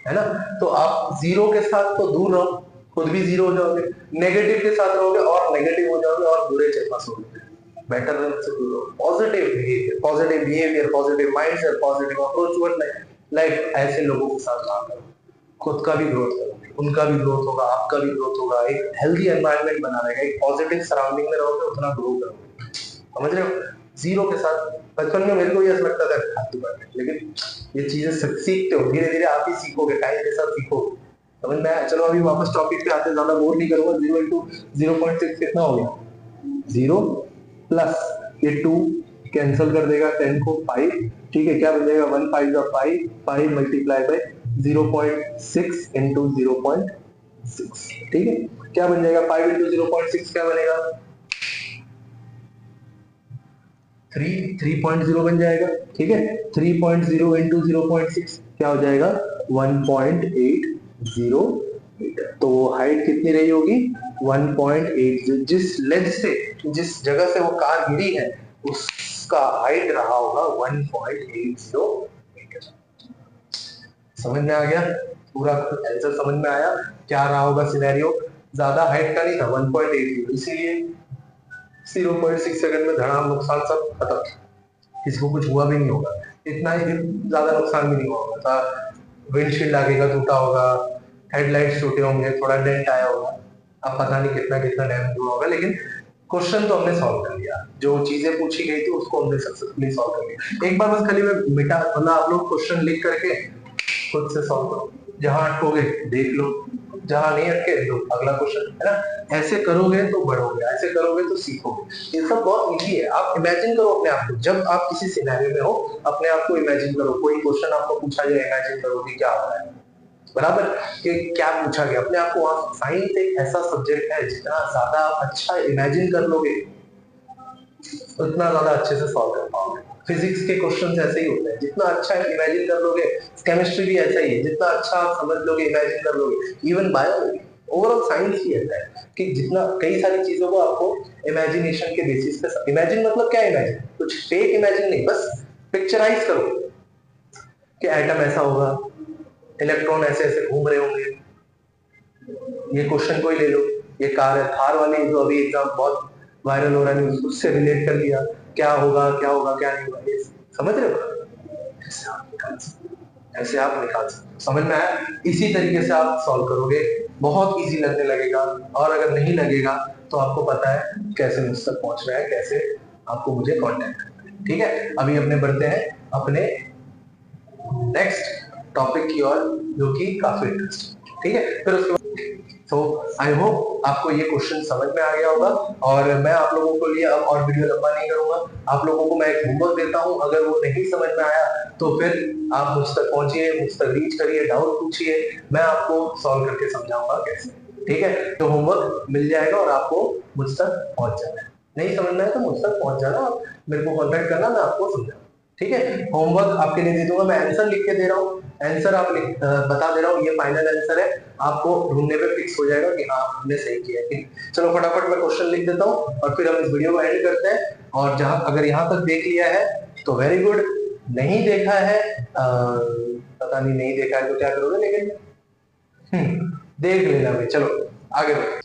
है ना। तो आप 0 के साथ तो दूर रहो, खुद भी 0 हो जाओगे, नेगेटिव के साथ रहोगे और नेगेटिव हो जाओगे और बुरे चेहरा होगे। बेटर से दूर रहो, positive behaviour, positive mindset, positive approach toward life, ऐसे लोगों के साथ ना करो। खुद का भी ग्रोथ करोगे, उनका भी ग्रोथ होगा, आपका भी ग्रोथ होगा, एक हेल्दी एनवायरनमेंट बना रहेगा, एक पॉजिटिव सराउंडिंग में रहोगे उतना ग्रो करोगे, समझ रहे हो। 0 के साथ बचपन में मेरे को ये लगता था फालतू बात है, लेकिन ये चीजें सीखते हो, धीरे धीरे आप ही सीखोगे, टाइम के साथ सीखोगे, समझ में आया। चलो अभी वापस टॉपिक पे आते, ज्यादा बोर नहीं करूंगा। 0 into 0.6 कितना हो गया, 0 प्लस ये 2 कैंसिल कर देगा 10 को 5, ठीक है, क्या बन जाएगा 1 5 5, 5 मल्टीप्लाई बाय 0.6 into 0.6, ठीक है, क्या बन जाएगा 5 into 0.6 क्या बनेगा 3.0 बन जाएगा, ठीक है। 3.0 into 0.6 क्या हो जाएगा 1.80 मीटर। तो हाइट कितनी रही होगी 1.8, जिस लेंथ से, जिस जगह से वो कार गिरी है उसका हाइट रहा होगा 1.80 मीटर। समझ में आ गया, पूरा आंसर समझ में आया, क्या रहा होगा सिनेरियो, ज्यादा हाइट का नहीं था 1.80, इसीलिए 0.6 सेकंड में धड़ाम, नुकसान सब खत्म, किसी को कुछ हुआ भी नहीं होगा, इतना ही ज्यादा नुकसान भी नहीं हुआ था। विंडशील्ड आगे का टूटा होगा, हेडलाइट्स टूटे होंगे, थोड़ा डेंट आया होगा, अब पता नहीं कितना कितना डैमेज हुआ होगा, लेकिन क्वेश्चन तो हमने सॉल्व कर लिया, जो चीजें पूछी गई थी उसको हमने सक्सेसफुली सॉल्व कर लिया। एक बार बस खाली मैं मिटा, मतलब आप लोग क्वेश्चन लिख करके खुद से सॉल्व करो, जहां अटकोगे देख लो, जहां नहीं अटके तो अगला क्वेश्चन, है ना। ऐसे करोगे तो बढ़ोगे, ऐसे करोगे तो सीखोगे, ये सब बहुत इजी है। आप इमेजिन करो अपने आप को, जब आप किसी सिनेरियो में हो अपने आप को इमेजिन करो, कोई क्वेश्चन आपको पूछा जाए, इमेजिन करो कि क्या हो रहा है, बराबर, कि क्या पूछा गया, अपने आप को वहां। साइंस एक ऐसा सब्जेक्ट है जितना ज्यादा अच्छा इमेजिन कर लोगे उतना ज्यादा अच्छे से सॉल्व कर पाओगे। फिजिक्स के क्वेश्चंस ऐसे ही होते हैं, जितना अच्छा इमेजिन कर लोगे, केमिस्ट्री भी ऐसा ही है, जितना अच्छा समझ लोगे इमेजिन कर लोगे, इवन बायोलॉजी, ओवरऑल साइंस ही ऐसा है कि जितना कई सारी चीजों को आपको इमेजिनेशन के बेसिस पे, इमेजिन मतलब क्या इमेजिन, कुछ फेक इमेजिन नहीं, बस पिक्चराइज करो कि एटम ऐसा होगा, इलेक्ट्रॉन ऐसे ऐसे घूम रहे होंगे। ये क्वेश्चन को ही ले लो, ये कार है, थार वाली जो अभी एग्जाम बहुत वायरल हो रहा है, उससे रिलेट कर लिया, क्या होगा क्या होगा क्या नहीं होगा, ये समझ रहे हो? ऐसे आप निकाल सकते हो, समझ में आया? इसी तरीके से आप सॉल्व करोगे, बहुत इजी लगने लगेगा। और अगर नहीं लगेगा तो आपको पता है कैसे मुझ तक पहुंचना है, कैसे आपको मुझे कांटेक्ट करना है। ठीक है, अभी अपने बढ़ते हैं अपने नेक्स्ट टॉपिक की ओर, जो कि काफी इंटरेस्टिंग। ठीक है, फिर उसके बाद तो आई होप आपको ये क्वेश्चन समझ में आ गया होगा। और मैं आप लोगों को लिए अब और वीडियो लंबा नहीं करूंगा, आप लोगों को मैं एक होमवर्क देता हूं, अगर वो नहीं समझ में आया तो फिर आप मुझ तक पहुंचिए, मुझ तक रीच करिए, डाउट पूछिए, मैं आपको सॉल्व करके समझाऊंगा कैसे। ठीक है, तो होमवर्क मिल जाएगा और आपको मुझ तक पहुंच जाना है। नहीं समझ में आया तो मुझ तक पहुंच जाना, आप मेरे को कॉन्टेक्ट करना, मैं आपको समझाऊंगा। ठीक है, होमवर्क आपके लिए दे दूंगा, मैं आंसर लिख के दे रहा हूँ, आंसर आप बता दे रहा हूँ, ये फाइनल आंसर है, आपको ढूंढने पे फिक्स हो जाएगा कि हाँ हमने सही किया है। चलो फटाफट मैं क्वेश्चन लिख देता हूँ और फिर हम इस वीडियो को एंड करते हैं। और जहां अगर यहाँ तक देख लिया है तो वेरी गुड, नहीं देखा है पता नहीं देखा है तो क्या करोगे, लेकिन देख लेना भाई। चलो आगे बढ़ो।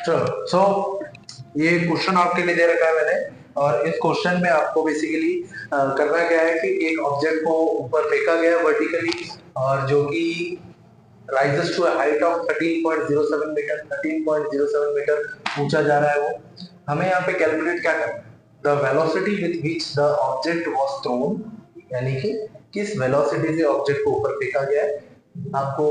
चलो सो ये क्वेश्चन आपके लिए दे रखा है मैंने, और इस क्वेश्चन में आपको बेसिकली करना क्या है कि एक ऑब्जेक्ट को ऊपर फेंका गया है वर्टिकली, और जो कि rises to a height of 13.07 metre, 13.07 metre ऊंचा जा रहा है वो। हमें यहाँ पे कैलकुलेट क्या करना है, the velocity with which the object was thrown, यानी कि किस वेलोसिटी से ऑब्जेक्ट को ऊपर फेंका गया है। आपको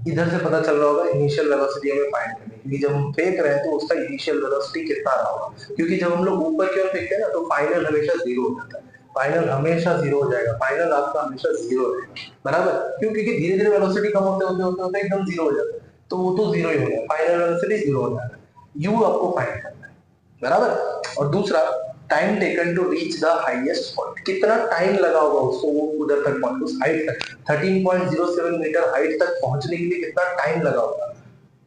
इधर से पता चल रहा होगा इनिशियल वेलोसिटी हमें फाइंड करनी है, क्योंकि जब हम फेंक रहे हैं तो उसका इनिशियल वेलोसिटी कितना रहा होगा, क्योंकि जब हम लोग ऊपर की ओर फेंकते हैं ना तो फाइनल हमेशा जीरो हो जाता है, फाइनल हमेशा जीरो हो जाएगा, फाइनल आपका हमेशा जीरो रहेगा, बराबर। क्यों? क्योंकि धीरे धीरे वेलोसिटी कम होते होते होते होते एकदम जीरो हो जाता है, तो वो तो जीरो ही हो गया, फाइनल वेलोसिटी जीरो हो जाएगा। यू आपको फाइंड करना है, बराबर। और दूसरा, time taken to reach the highest point, कितना टाइम लगा होगा उसको वो उधर तक पहुंच, उस हाइट तक 13.07 मीटर हाइट तक पहुंचने के लिए कितना टाइम लगा होगा,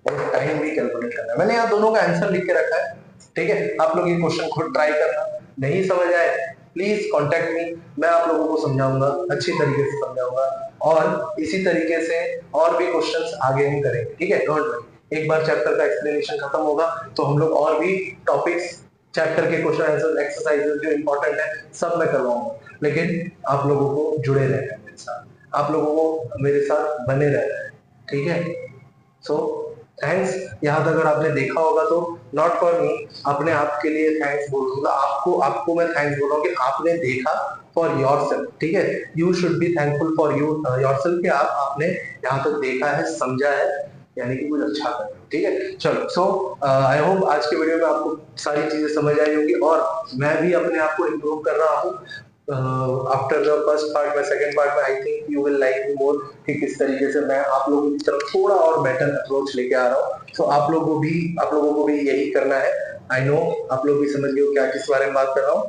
और टाइम भी कैलकुलेट करना है। मैंने यहाँ दोनों का आंसर लिख के रखा है, ठीक है। आप लोग ये क्वेश्चन खुद ट्राई करना, नहीं समझ आए प्लीज कांटेक्ट मी, मैं आप लोगों को समझाऊंगा, अच्छी तरीके से समझाऊंगा, और इसी तरीके से और भी क्वेश्चंस आगे हम करेंगे, ठीक है। डोंट वरी, एक बार चैप्टर का एक्सप्लेनेशन खत्म होगा तो हम लोग और भी टॉपिक्स, चैप्टर के क्वेश्चन आंसर एक्सरसाइजेस जो इंपॉर्टेंट है सब मैं करवाऊंगा, लेकिन आप लोगों को जुड़े रहना है मेरे साथ, आप लोगों को मेरे साथ बने रहना है, ठीक है। सो थैंक्स, यहाँ तक अगर आपने देखा होगा तो नॉट फॉर मी, अपने आप के लिए थैंक्स बोल दूंगा, आपको आपको मैं थैंक्स बोल रहा हूँ कि आपने देखा फॉर योरसेल्फ, ठीक है। You should be thankful for you yourself कि आपने यहाँ तक देखा है, समझा है, यानी कि कुछ अच्छा कर, ठीक है। चलो सो आई होप आज के वीडियो में आपको सारी चीजें समझ आई होंगी, और मैं भी अपने आप को इम्प्रूव कर रहा हूँ। आफ्टर द फर्स्ट पार्ट में, सेकंड पार्ट में I think you will like me more, कि किस तरीके से मैं आप लोगों की तरफ थोड़ा और बेटर अप्रोच लेके आ रहा हूँ। सो आप लोगों को भी यही करना है। आई नो आप लोग भी समझ गए हो क्या किस बारे में बात कर रहा हूँ,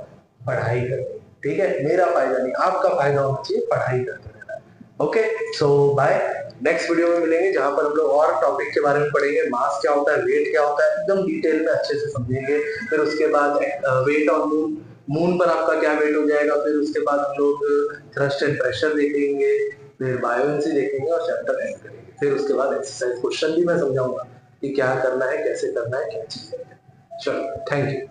पढ़ाई करनी, ठीक है। मेरा फायदा नहीं, आपका फायदा होना चाहिए, पढ़ाई करते रहना। ओके, सो बाय, नेक्स्ट वीडियो में मिलेंगे जहां पर हम लोग और टॉपिक के बारे में पढ़ेंगे, मास क्या होता है, वेट क्या होता है, एकदम डिटेल में अच्छे से समझेंगे। फिर उसके बाद वेट ऑन मून, मून पर आपका क्या वेट हो जाएगा, फिर उसके बाद हम लोग थ्रस्ट एंड प्रेशर देखेंगे, फिर बायोएंसी देखेंगे और चैप्टर एंड करेंगे। फिर उसके बाद एक्सरसाइज क्वेश्चन भी मैं समझाऊंगा कि क्या करना है, कैसे करना है, क्या चीज है। चलो थैंक यू।